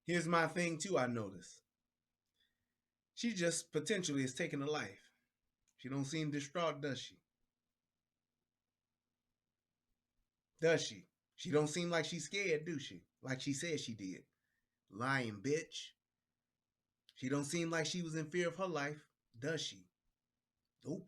Speaker 2: Here's my thing too, I noticed. She just potentially is taking a life. She don't seem distraught, does she? Does she? She don't seem like she's scared, do she? Like she said she did. Lying bitch. She don't seem like she was in fear of her life, does she? Nope.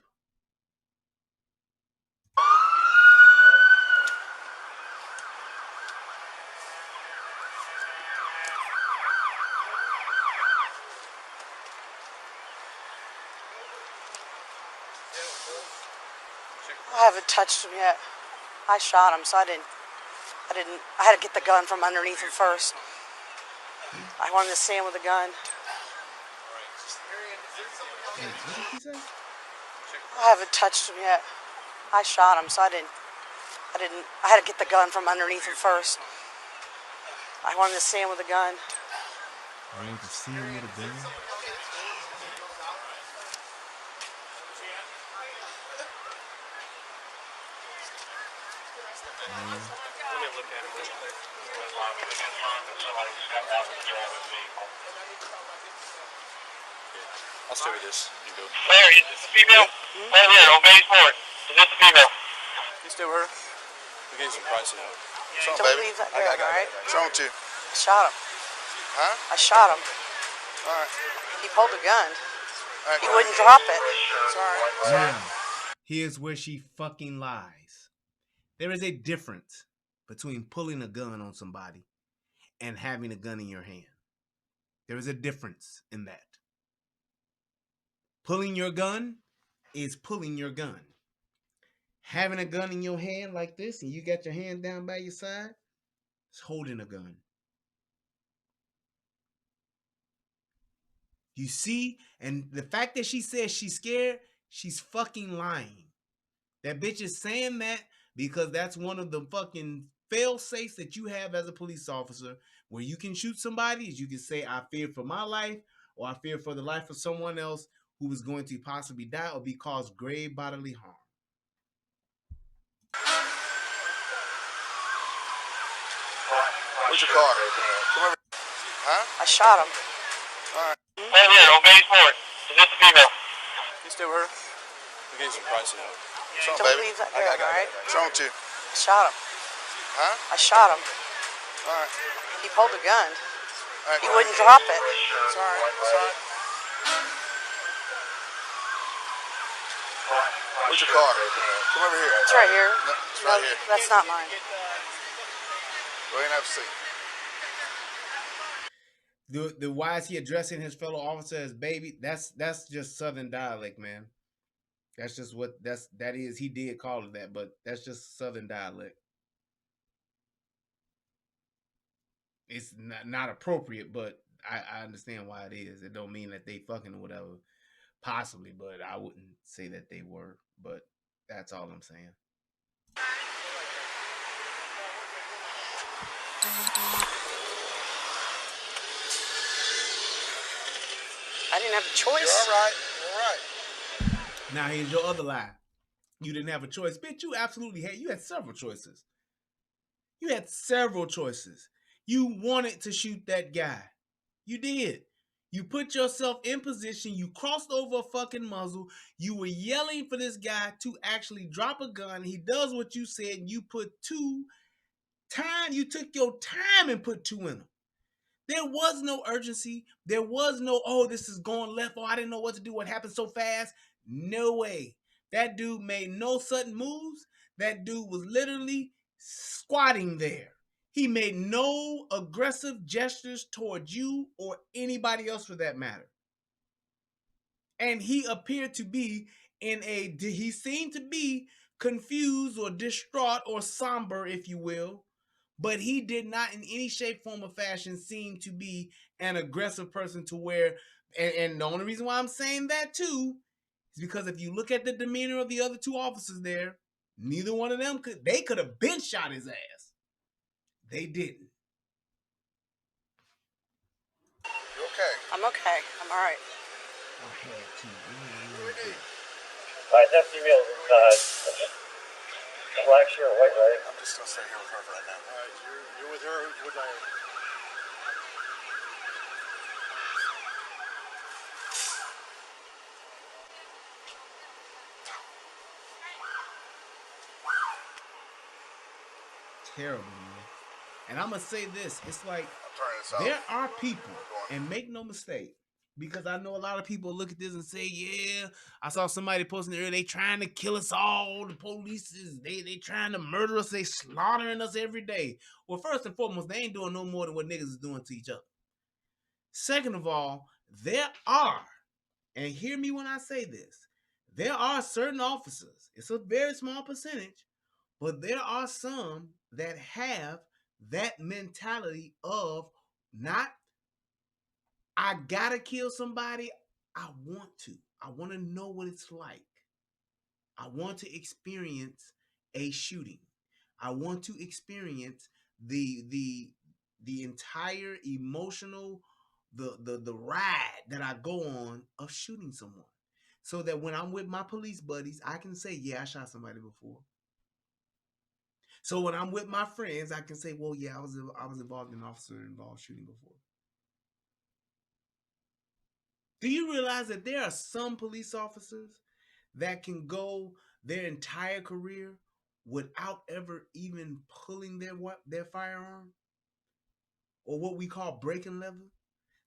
Speaker 11: I haven't touched him yet. I shot him, so I had to get the gun from underneath him first. I wanted to see him with the gun. I haven't touched him yet. I shot him, so I had to get the gun from underneath him first. I wanted to see him with the gun.
Speaker 2: I wanted to see him with a gun?
Speaker 4: I'll stay with this. You go.
Speaker 10: Larry, is this a female? Right here, on base board. Is this a female?
Speaker 4: You stay with her? We gave some prices.
Speaker 11: Don't leave that gun, all right?
Speaker 13: What's wrong with you?
Speaker 11: I shot him.
Speaker 13: Huh?
Speaker 11: I shot him.
Speaker 13: All right.
Speaker 11: He pulled the gun.
Speaker 13: All right.
Speaker 11: He wouldn't drop it.
Speaker 2: Now, here's where she fucking lies. There is a difference between pulling a gun on somebody and having a gun in your hand. There is a difference in that. Pulling your gun is pulling your gun. Having a gun in your hand like this and you got your hand down by your side, it's holding a gun. You see? And the fact that she says she's scared, she's fucking lying. That bitch is saying that because that's one of the fucking fail-safes that you have as a police officer, where you can shoot somebody, is you can say, I fear for my life, or I fear for the life of someone else who is going to possibly die or be caused grave bodily harm.
Speaker 13: Where's your car? Come over. Huh?
Speaker 11: I shot him.
Speaker 13: All right.
Speaker 10: Right here, on base board. Is this a female?
Speaker 4: You stay with her? We gave some prices.
Speaker 13: What's wrong,
Speaker 11: Don't
Speaker 13: baby?
Speaker 11: leave that gun, all right?
Speaker 13: What's wrong with you?
Speaker 11: I shot him.
Speaker 13: Huh?
Speaker 11: I shot him.
Speaker 13: All right.
Speaker 11: He pulled the gun.
Speaker 13: All right.
Speaker 11: He wouldn't drop it.
Speaker 13: It's all right. It's all right. Where's your car? Come over here.
Speaker 11: It's right here.
Speaker 13: No, it's
Speaker 11: No,
Speaker 13: right here.
Speaker 11: that's not mine.
Speaker 13: Go ahead and have a seat.
Speaker 2: The why is he addressing his fellow officer as baby? That's just Southern dialect, man. That's just what that is. He did call it that, but that's just Southern dialect. It's not appropriate, but I understand why it is. It don't mean that they fucking or whatever, possibly, but I wouldn't say that they were. But that's all I'm saying.
Speaker 11: I didn't have a choice.
Speaker 13: You're all right. You're all right.
Speaker 2: Now here's your other lie. You didn't have a choice. Bitch, you absolutely had. You had several choices. You had several choices. You wanted to shoot that guy. You did. You put yourself in position. You crossed over a fucking muzzle. You were yelling for this guy to actually drop a gun. He does what you said. And you put you took your time and put 2 in him. There was no urgency. There was no, oh, this is going left. Oh, I didn't know what to do. What happened so fast? No way. That dude made no sudden moves. That dude was literally squatting there. He made no aggressive gestures towards you or anybody else for that matter. And he appeared to be he seemed to be confused or distraught or somber, if you will. But he did not in any shape, form, or fashion seem to be an aggressive person to where, and the only reason why I'm saying that too is because if you look at the demeanor of the other 2 officers there, neither one of them could have been shot his ass. They didn't.
Speaker 13: You okay?
Speaker 11: I'm okay. I'm all right.
Speaker 10: Alright, that's the meal. Black shirt, white, right?
Speaker 13: I'm just gonna stay here with her right now. Alright, you're with her, who's with Diane?
Speaker 2: Terrible, man. And I'm gonna say this: it's like there are people, and make no mistake, because I know a lot of people look at this and say, "Yeah, I saw somebody posting earlier. They trying to kill us all. The police is they trying to murder us. They slaughtering us every day." Well, first and foremost, they ain't doing no more than what niggas is doing to each other. Second of all, there are, and hear me when I say this, there are certain officers. It's a very small percentage. But there are some that have that mentality of not, I gotta kill somebody. I want to. I want to know what it's like. I want to experience a shooting. I want to experience the entire emotional, the ride that I go on of shooting someone. So that when I'm with my police buddies, I can say, yeah, I shot somebody before. So when I'm with my friends, I can say, well, yeah, I was involved in an officer-involved shooting before. Do you realize that there are some police officers that can go their entire career without ever even pulling their firearm? Or what we call breaking leather?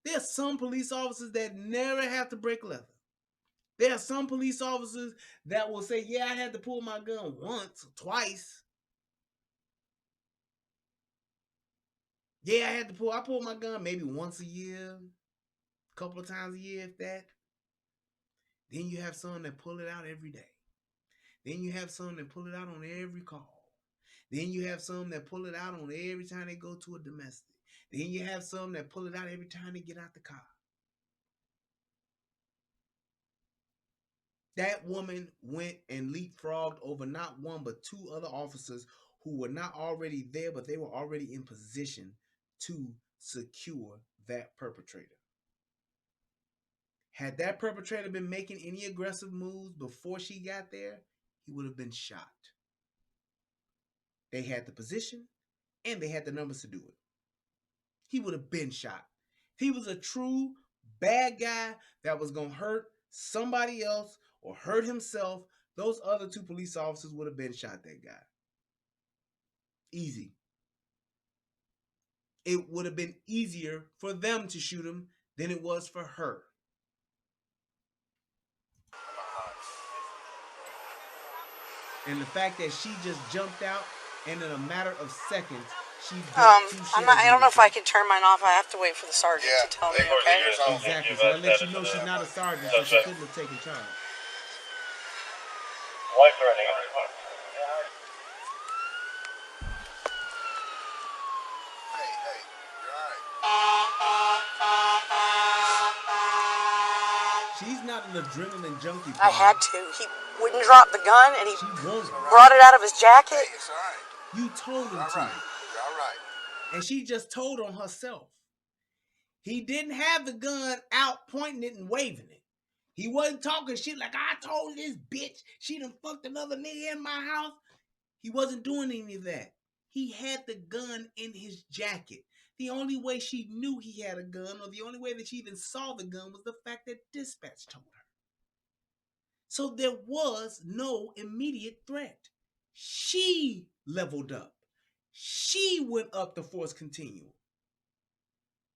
Speaker 2: There are some police officers that never have to break leather. There are some police officers that will say, yeah, I had to pull my gun once or twice. Yeah, I pulled my gun maybe once a year, a couple of times a year, if that. Then you have some that pull it out every day. Then you have some that pull it out on every call. Then you have some that pull it out on every time they go to a domestic. Then you have some that pull it out every time they get out the car. That woman went and leapfrogged over not one but 2 other officers who were not already there, but they were already in position to secure that perpetrator. Had that perpetrator been making any aggressive moves before she got there, he would have been shot. They had the position and they had the numbers to do it. He would have been shot. If he was a true bad guy that was going to hurt somebody else or hurt himself, those other 2 police officers would have been shot, that guy. Easy. It would have been easier for them to shoot him than it was for her. And the fact that she just jumped out and in a matter of seconds, she
Speaker 11: I don't know if I can turn mine off. I have to wait for the sergeant to tell me, okay?
Speaker 2: Exactly. So that lets you know she's not a sergeant, so she couldn't have taken charge.
Speaker 10: Life threatening.
Speaker 2: She's not an adrenaline junkie.
Speaker 11: I had to. He wouldn't drop the gun, and he brought it out of his jacket.
Speaker 13: Hey, it's all right.
Speaker 2: You told him to.
Speaker 13: You're all right.
Speaker 2: And she just told on herself. He didn't have the gun out pointing it and waving it. He wasn't talking shit like, I told this bitch she done fucked another nigga in my house. He wasn't doing any of that. He had the gun in his jacket. The only way she knew he had a gun, or the only way that she even saw the gun, was the fact that dispatch told her. So there was no immediate threat. She leveled up. She went up the force continuum.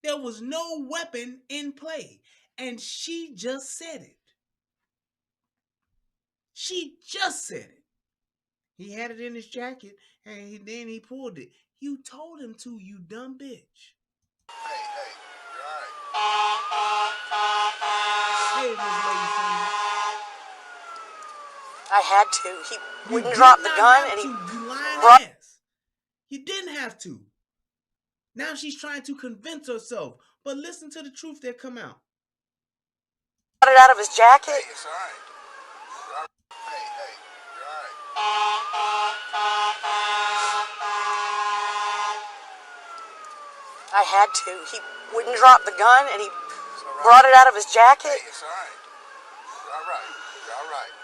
Speaker 2: There was no weapon in play. And she just said it. She just said it. He had it in his jacket, and then he pulled it. You told him to, you dumb bitch.
Speaker 14: Hey, you're all right.
Speaker 2: Hey, Miss Lady Sunday.
Speaker 11: I had to. He wouldn't drop the gun, and he
Speaker 2: You lying ass. You didn't have to. Now she's trying to convince herself. But listen to the truth that come out.
Speaker 11: brought it out of his jacket.
Speaker 14: Hey, it's all right. Hey, you're all right.
Speaker 11: I had to. He wouldn't drop the gun, and he brought it out of his jacket.
Speaker 14: Hey, it's all right. You're all right. You're all right.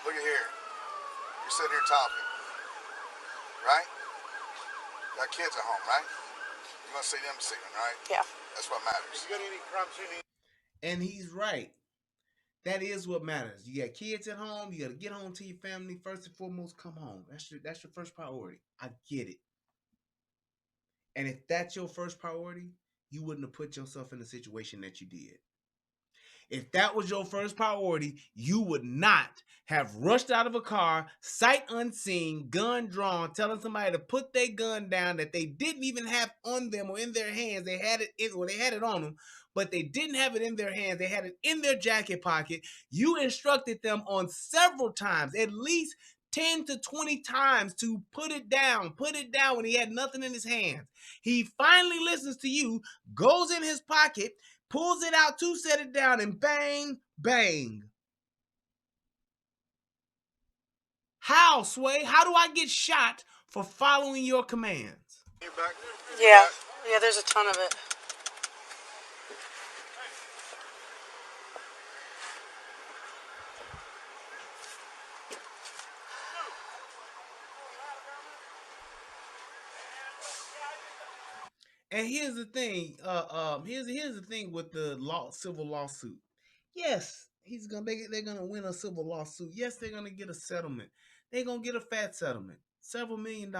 Speaker 14: Look at here. You're sitting here talking, right? You got kids at home, right? You want to see them this evening, right?
Speaker 11: Yeah.
Speaker 14: That's what matters. You got any crime scene?
Speaker 2: And he's right. That is what matters. You got kids at home. You got to get home to your family. First and foremost, come home. That's your first priority. I get it. And if that's your first priority, you wouldn't have put yourself in the situation that you did. If that was your first priority, you would not have rushed out of a car, sight unseen, gun drawn, telling somebody to put their gun down that they didn't even have on them or in their hands. They had it on them, but they didn't have it in their hands. They had it in their jacket pocket. You instructed them on several times, at least 10 to 20 times, to put it down when he had nothing in his hands. He finally listens to you, goes in his pocket, pulls it out to set it down, and bang, bang. How, Sway? How do I get shot for following your commands?
Speaker 11: Yeah, there's a ton of it.
Speaker 2: And here's the thing. Here's the thing with the civil lawsuit. Yes, they're gonna win a civil lawsuit. Yes, they're gonna get a settlement. They're gonna get a fat settlement, several $1 million.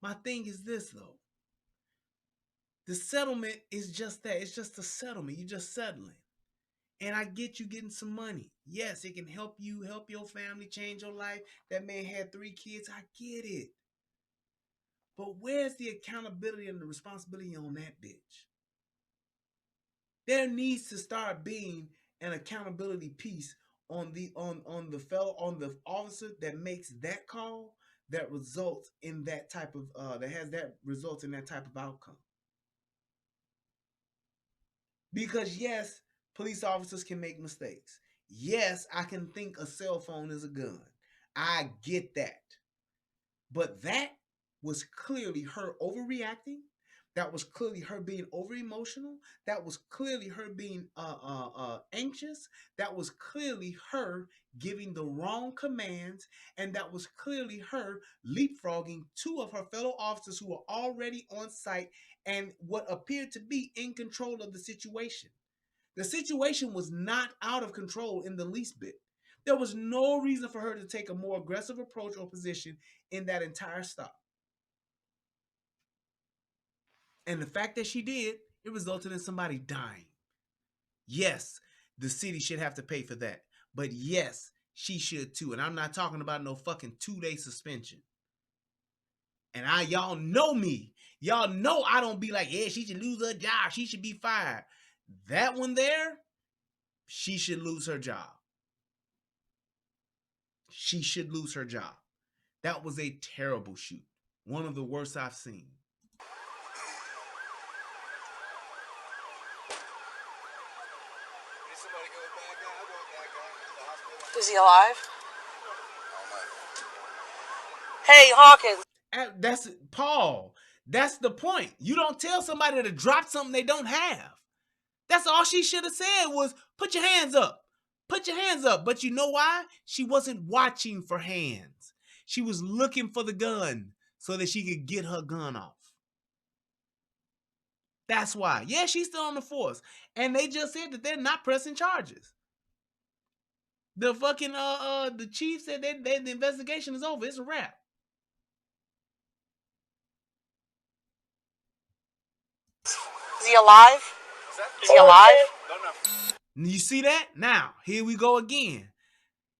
Speaker 2: My thing is this though. The settlement is just that. It's just a settlement. You're just settling. And I get you getting some money. Yes, it can help you, help your family, change your life. That man had 3 kids. I get it. But where's the accountability and the responsibility on that bitch? There needs to start being an accountability piece on the officer that makes that call that results in that type of results in that type of outcome. Because yes, police officers can make mistakes. Yes, I can think a cell phone is a gun. I get that. But that was clearly her overreacting. That was clearly her being over emotional. That was clearly her being anxious. That was clearly her giving the wrong commands. And that was clearly her leapfrogging 2 of her fellow officers who were already on site and what appeared to be in control of the situation. The situation was not out of control in the least bit. There was no reason for her to take a more aggressive approach or position in that entire stop. And the fact that she did, it resulted in somebody dying. Yes, the city should have to pay for that. But yes, she should too. And I'm not talking about no fucking 2-day suspension. And y'all know me. Y'all know I don't be like, yeah, she should lose her job. She should be fired. That one there, she should lose her job. She should lose her job. That was a terrible shoot. One of the worst I've seen.
Speaker 11: Is he alive? Hey, Hawkins.
Speaker 2: That's Paul. That's the point. You don't tell somebody to drop something they don't have. That's all she should have said was, put your hands up. Put your hands up. But you know why? She wasn't watching for hands. She was looking for the gun. so that she could get her gun off. That's why. Yeah, she's still on the force. And they just said that they're not pressing charges. The fucking the chief said that the investigation is over. It's a wrap.
Speaker 11: Is he alive? Is he alive?
Speaker 2: You see that? Now, here we go again.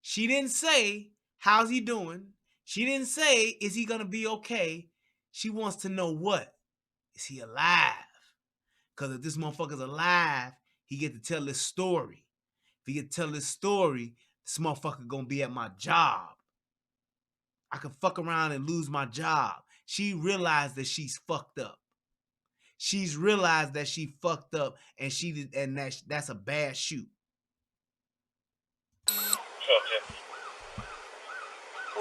Speaker 2: She didn't say, how's he doing? She didn't say, is he going to be okay? She wants to know what? Is he alive? Because if this motherfucker's alive, he get to tell this story. If he get to tell this story, this motherfucker going to be at my job. I could fuck around and lose my job. She realized that she's fucked up. She's realized that she fucked up and that's a bad shoot.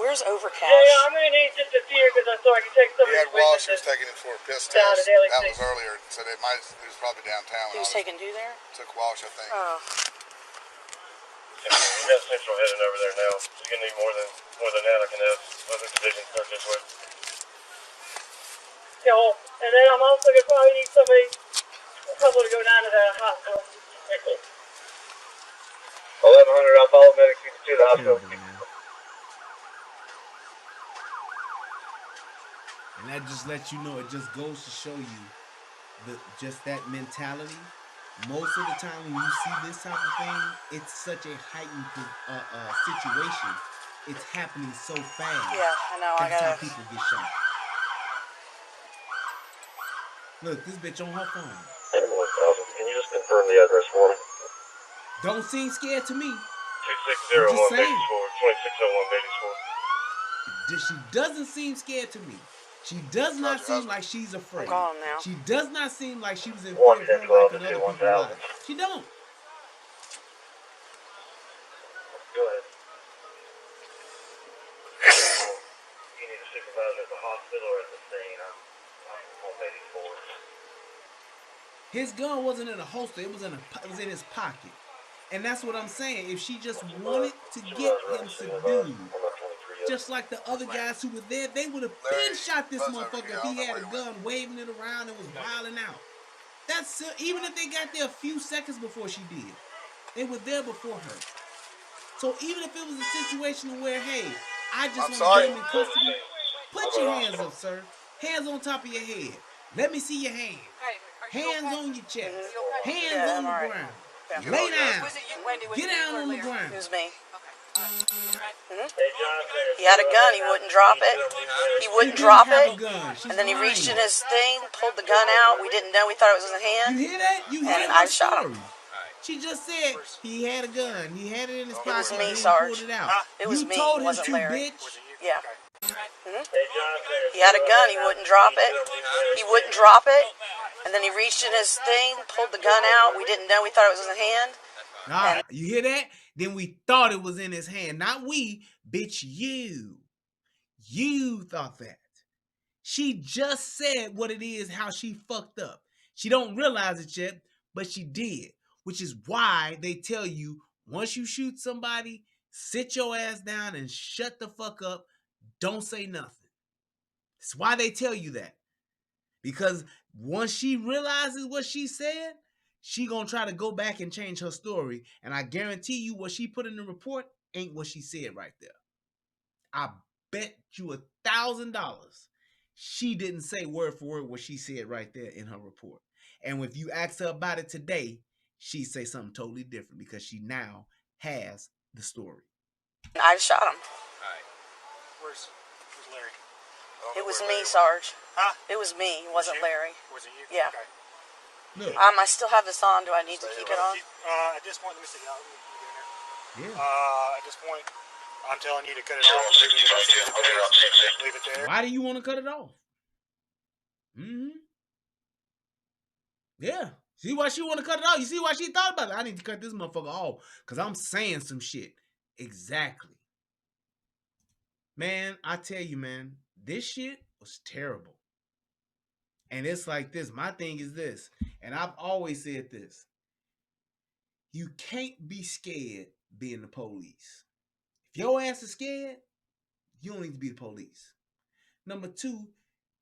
Speaker 11: Where's Overcash?
Speaker 10: Yeah, I'm gonna need just a few because I thought I could take some.
Speaker 14: He had Walsh was taking him for a piss test.
Speaker 10: Down to Daily
Speaker 14: That
Speaker 10: Station.
Speaker 14: was earlier, so he was probably downtown.
Speaker 11: He was taking who there?
Speaker 14: Took Walsh, I think.
Speaker 11: Oh.
Speaker 10: We got Central heading over there now. We're gonna need more than that. I can have other divisions start this way. Yeah, well, and then I'm also gonna probably need a couple to go down to the hospital. 1100. I'll follow medics to the hospital.
Speaker 2: And that just lets you know, it just goes to show you just that mentality. Most of the time when you see this type of thing, it's such a heightened situation. It's happening so fast.
Speaker 11: Yeah, I know.
Speaker 2: That's how people get shot. Look, this bitch on her phone.
Speaker 10: Can you just confirm the address for me?
Speaker 2: Don't seem scared to me.
Speaker 10: 2601 Beatty's 2601 Beatty's
Speaker 2: She doesn't seem scared to me. She does not seem like she's afraid.
Speaker 11: I'm gone now.
Speaker 2: She does not seem like she was in fear of her life and other people's lives. She don't.
Speaker 10: Go ahead. You need a supervisor at the hospital or at the scene. I'm on Beatty's 4.
Speaker 2: His gun wasn't in a holster. It was in his pocket. And that's what I'm saying. If she just wanted to get him subdued, just like the other guys who were there, they would have been shot this motherfucker if he had a gun waving it around and was wilding out. That's even if they got there a few seconds before she did. They were there before her. So even if it was a situation where, hey, I just want to get him in custody, put your hands up, sir. Hands on top of your head. Let me see your hands. Hands on your chest. Hands on the ground. Lay down. Get down on the ground.
Speaker 11: It was me. He had a gun. He wouldn't drop it. He wouldn't drop it. And then he reached in his thing, pulled the gun out. We didn't know. We thought it was in his hand.
Speaker 2: You hear that? You hear
Speaker 11: and
Speaker 2: that
Speaker 11: I shot him.
Speaker 2: She just said he had a gun. He had it in his pocket.
Speaker 11: It was me,
Speaker 2: and he
Speaker 11: Sarge.
Speaker 2: pulled it out.
Speaker 11: It was
Speaker 2: you
Speaker 11: me.
Speaker 2: told
Speaker 11: It
Speaker 2: him
Speaker 11: wasn't
Speaker 2: to,
Speaker 11: Larry.
Speaker 2: bitch.
Speaker 11: Yeah. He had a gun. He wouldn't drop it. He wouldn't drop it. And then he reached in his thing, pulled the gun out. We didn't know. We thought it was in his hand.
Speaker 2: All right, you hear that? Then we thought it was in his hand. Not we, bitch, you. You thought that. She just said what it is, how she fucked up. She don't realize it yet, but she did. Which is why they tell you, once you shoot somebody, sit your ass down and shut the fuck up. Don't say nothing. That's why they tell you that. Because once she realizes what she said, she gonna try to go back and change her story. And I guarantee you what she put in the report ain't what she said right there. I bet you $1,000 she didn't say word for word what she said right there in her report. And if you ask her about it today, she'd say something totally different because she now has the story.
Speaker 11: I shot him.
Speaker 13: Alright. Where's Larry?
Speaker 11: It was me, Sarge.
Speaker 13: Huh?
Speaker 11: It was me. It wasn't Larry.
Speaker 13: Was it you?
Speaker 11: Yeah.
Speaker 13: Okay.
Speaker 2: Look.
Speaker 11: I still have this on. Do I need to keep it on?
Speaker 13: At this point, let me see.
Speaker 2: Yeah.
Speaker 13: At this point, I'm telling you to cut it off. Leave it there.
Speaker 2: Why do you want to cut it off? Yeah. See why she want to cut it off? You see why she thought about it? I need to cut this motherfucker off because I'm saying some shit. Exactly. Man, I tell you, man, this shit was terrible. And it's like this. My thing is this, and I've always said this. You can't be scared being the police. If your ass is scared, you don't need to be the police. Number two,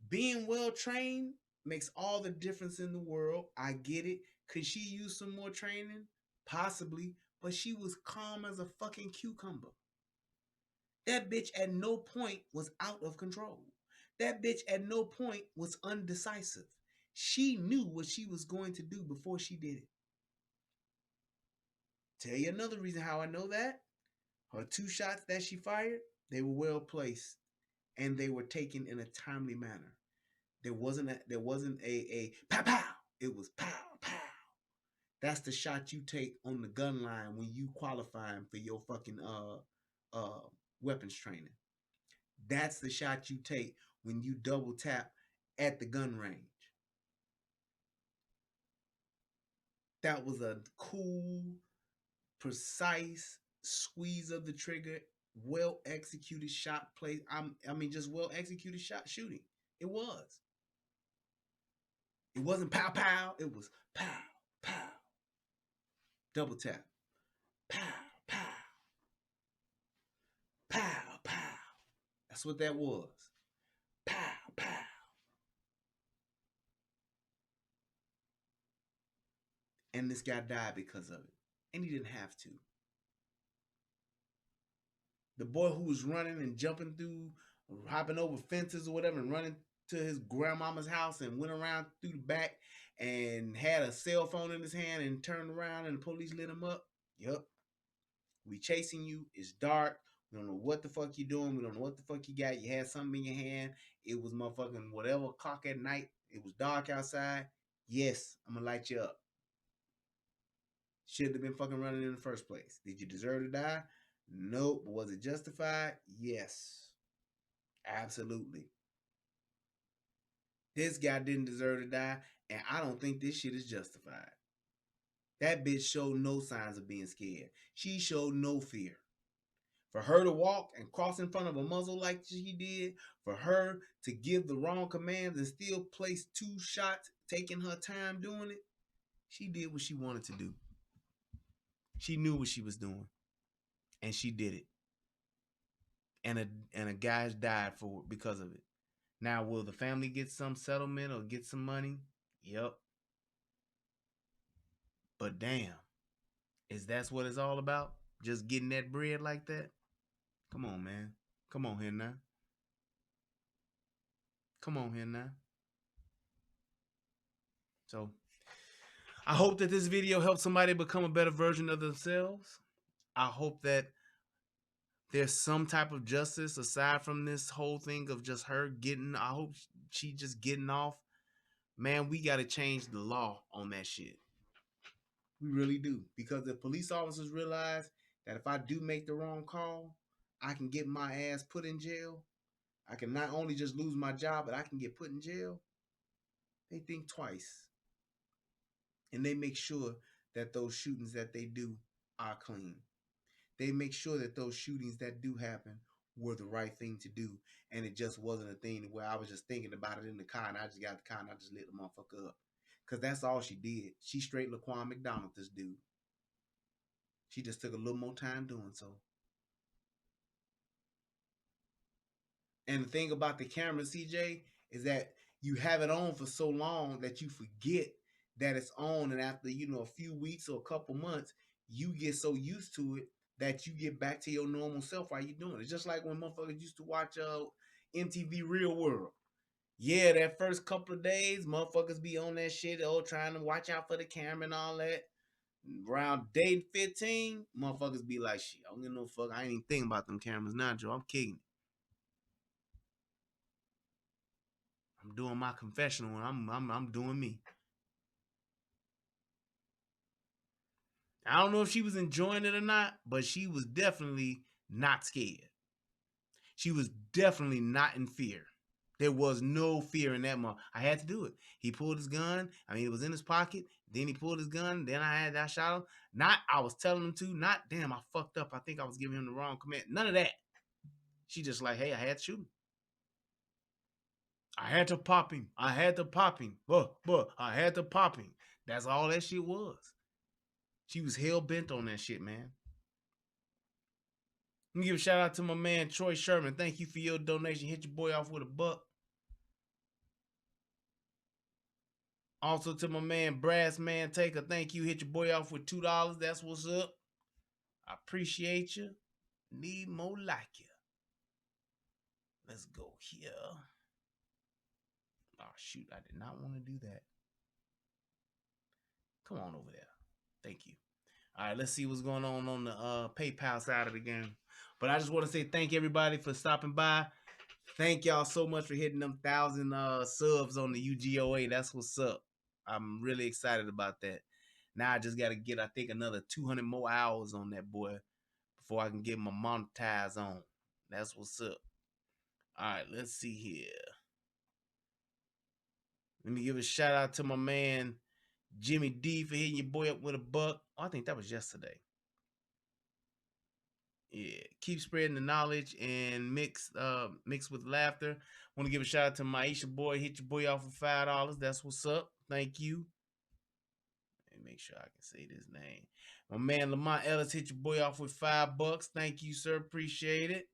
Speaker 2: being well trained makes all the difference in the world. I get it. Could she use some more training? Possibly, but she was calm as a fucking cucumber. That bitch at no point was out of control. That bitch at no point was undecisive. She knew what she was going to do before she did it. Tell you another reason how I know that. Her 2 shots that she fired, they were well placed and they were taken in a timely manner. There wasn't a pow pow. It was pow pow. That's the shot you take on the gun line when you qualifying for your fucking weapons training. That's the shot you take when you double tap at the gun range. That was a cool, precise squeeze of the trigger, well executed shot play. I mean, just well executed shot shooting. It was. It wasn't pow pow. It was pow pow. Double tap. Pow pow. Pow pow. That's what that was. Pow pow. And this guy died because of it. And he didn't have to. The boy who was running and jumping through, hopping over fences or whatever, and running to his grandmama's house and went around through the back and had a cell phone in his hand and turned around and the police lit him up. Yup. We chasing you. It's dark. We don't know what the fuck you doing. We don't know what the fuck you got. You had something in your hand. It was motherfucking whatever o'clock at night. It was dark outside. Yes, I'm gonna light you up. Should have been fucking running in the first place. Did you deserve to die? Nope. But was it justified? Yes. Absolutely. This guy didn't deserve to die, and I don't think this shit is justified. That bitch showed no signs of being scared. She showed no fear. For her to walk and cross in front of a muzzle like she did, for her to give the wrong commands and still place 2 shots, taking her time doing it, she did what she wanted to do. She knew what she was doing, and she did it. And a guy's died for it because of it. Now, will the family get some settlement or get some money? Yep. But damn, is that what it's all about? Just getting that bread like that? Come on, man. Come on here now. Come on here now. So, I hope that this video helps somebody become a better version of themselves. I hope that there's some type of justice aside from this whole thing of just her getting, I hope she just getting off. Man, we got to change the law on that shit. We really do. Because if police officers realize that if I do make the wrong call, I can get my ass put in jail. I can not only just lose my job, but I can get put in jail. They think twice. And they make sure that those shootings that they do are clean. They make sure that those shootings that do happen were the right thing to do. And it just wasn't a thing where I was just thinking about it in the car and I just got the car and I just lit the motherfucker up. Because that's all she did. She straight Laquan McDonald, this dude. She just took a little more time doing so. And the thing about the camera, CJ, is that you have it on for so long that you forget that it's on. And after, a few weeks or a couple months, you get so used to it that you get back to your normal self while you're doing it. It's just like when motherfuckers used to watch MTV Real World. Yeah, that first couple of days, motherfuckers be on that shit, trying to watch out for the camera and all that. Around day 15, motherfuckers be like, shit, I don't give no fuck. I ain't even thinking about them cameras now, Joe. I'm kicking it. I'm doing my confessional and I'm doing me. I don't know if she was enjoying it or not, but she was definitely not scared. She was definitely not in fear. There was no fear in that moment. I had to do it. He pulled his gun. I mean, it was in his pocket. Then he pulled his gun. Then I shot him. Not I was telling him to. Not, damn, I fucked up. I think I was giving him the wrong command. None of that. She just like, hey, I had to shoot him. I had to pop him. I had to pop him. I had to pop him. That's all that shit was. She was hell bent on that shit, man. Let me give a shout out to my man, Troy Sherman. Thank you for your donation. Hit your boy off with $1. Also to my man, Brass Man Taker, thank you. Hit your boy off with $2. That's what's up. I appreciate you. Need more like you. Let's go here. Oh, shoot. I did not want to do that. Come on over there. Thank you. All right, let's see what's going on the PayPal side of the game. But I just want to say thank everybody for stopping by. Thank y'all so much for hitting them 1,000 subs on the UGOA. That's what's up. I'm really excited about that. Now I just got to get, I think, another 200 more hours on that boy before I can get my monetize on. That's what's up. All right, let's see here. Let me give a shout out to my man Jimmy D for hitting your boy up with $1. Oh, I think that was yesterday. Yeah, keep spreading the knowledge and mix with laughter. Want to give a shout out to Maisha boy. Hit your boy off for $5. That's what's up. Thank you. And make sure I can say this name. My man Lamont Ellis hit your boy off with $5. Thank you, sir. Appreciate it.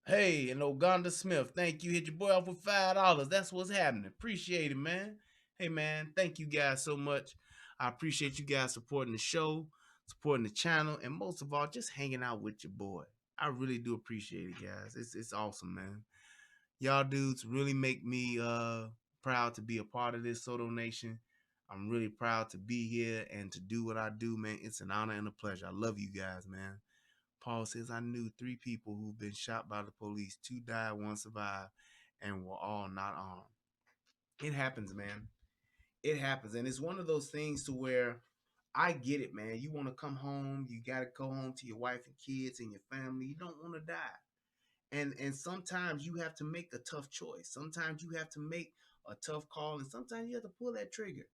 Speaker 2: Hey, and Oganda Smith, thank you. Hit your boy off with $5. That's what's happening. Appreciate it, man. Hey, man, thank you guys so much. I appreciate you guys supporting the show, supporting the channel, and most of all, just hanging out with your boy. I really do appreciate it, guys. It's awesome, man. Y'all dudes really make me proud to be a part of this Soto Nation. I'm really proud to be here and to do what I do, man. It's an honor and a pleasure. I love you guys, man. Paul says, I knew 3 people who've been shot by the police. 2 died, 1 survived, and were all not armed. It happens, man. It happens. And it's one of those things to where I get it, man. You want to come home. You got to go home to your wife and kids and your family. You don't want to die. And sometimes you have to make a tough choice. Sometimes you have to make a tough call. And sometimes you have to pull that trigger.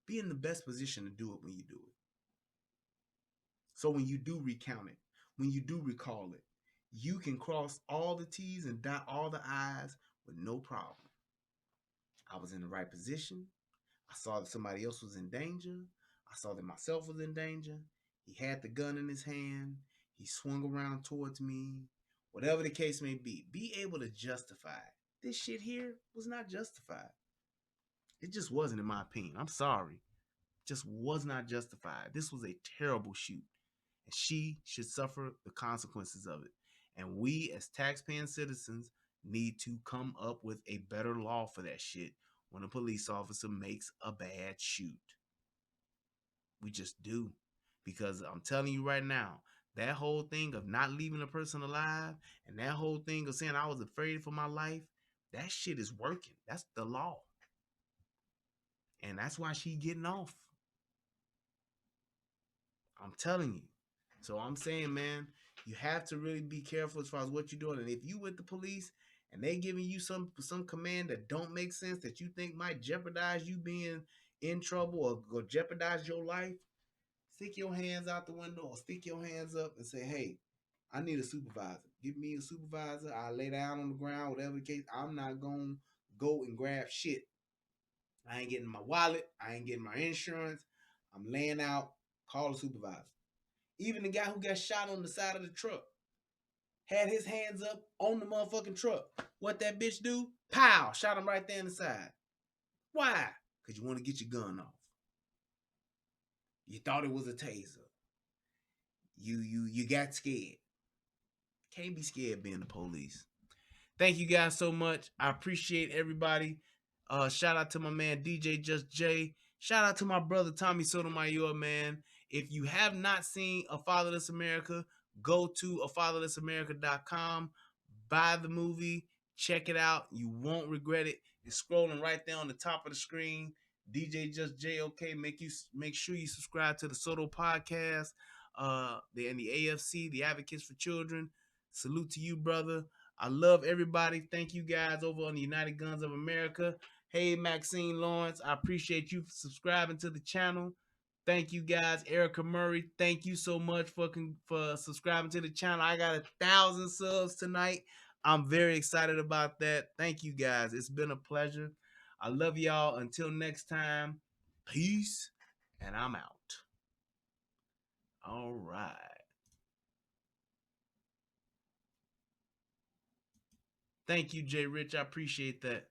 Speaker 2: Be in the best position to do it when you do it. So when you do recount it, when you do recall it, you can cross all the T's and dot all the I's with no problem. I was in the right position. I saw that somebody else was in danger. I saw that myself was in danger. He had the gun in his hand. He swung around towards me. Whatever the case may be able to justify it. This shit here was not justified. It just wasn't, in my opinion. I'm sorry. It just was not justified. This was a terrible shoot. And she should suffer the consequences of it. And we, as taxpaying citizens, need to come up with a better law for that shit when a police officer makes a bad shoot. We just do. Because I'm telling you right now, that whole thing of not leaving a person alive and that whole thing of saying I was afraid for my life, that shit is working. That's the law. And that's why she getting off. I'm telling you. So I'm saying, man, you have to really be careful as far as what you're doing. And if you with the police and they giving you some command that don't make sense, that you think might jeopardize you being in trouble or jeopardize your life, stick your hands out the window or stick your hands up and say, hey, I need a supervisor. Give me a supervisor. I'll lay down on the ground, whatever the case. I'm not going to go and grab shit. I ain't getting my wallet. I ain't getting my insurance. I'm laying out. Call a supervisor. Even the guy who got shot on the side of the truck had his hands up on the motherfucking truck. What that bitch do? Pow! Shot him right there in the side. Why? Because you want to get your gun off. You thought it was a taser. You got scared. Can't be scared being the police. Thank you guys so much. I appreciate everybody. Shout out to my man DJ Just J. Shout out to my brother Tommy Sotomayor, man. If you have not seen A Fatherless America, go to afatherlessamerica.com, buy the movie, check it out. You won't regret it. It's scrolling right there on the top of the screen. DJ Just J, okay. Make sure you subscribe to the Soto podcast, and the AFC, the Advocates for Children. Salute to you, brother. I love everybody. Thank you guys over on the United Guns of America. Hey, Maxine Lawrence, I appreciate you for subscribing to the channel. Thank you guys. Erica Murray, thank you so much for subscribing to the channel. I got 1,000 subs tonight. I'm very excited about that. Thank you guys. It's been a pleasure. I love y'all. Until next time, peace, and I'm out. All right. Thank you, Jay Rich. I appreciate that.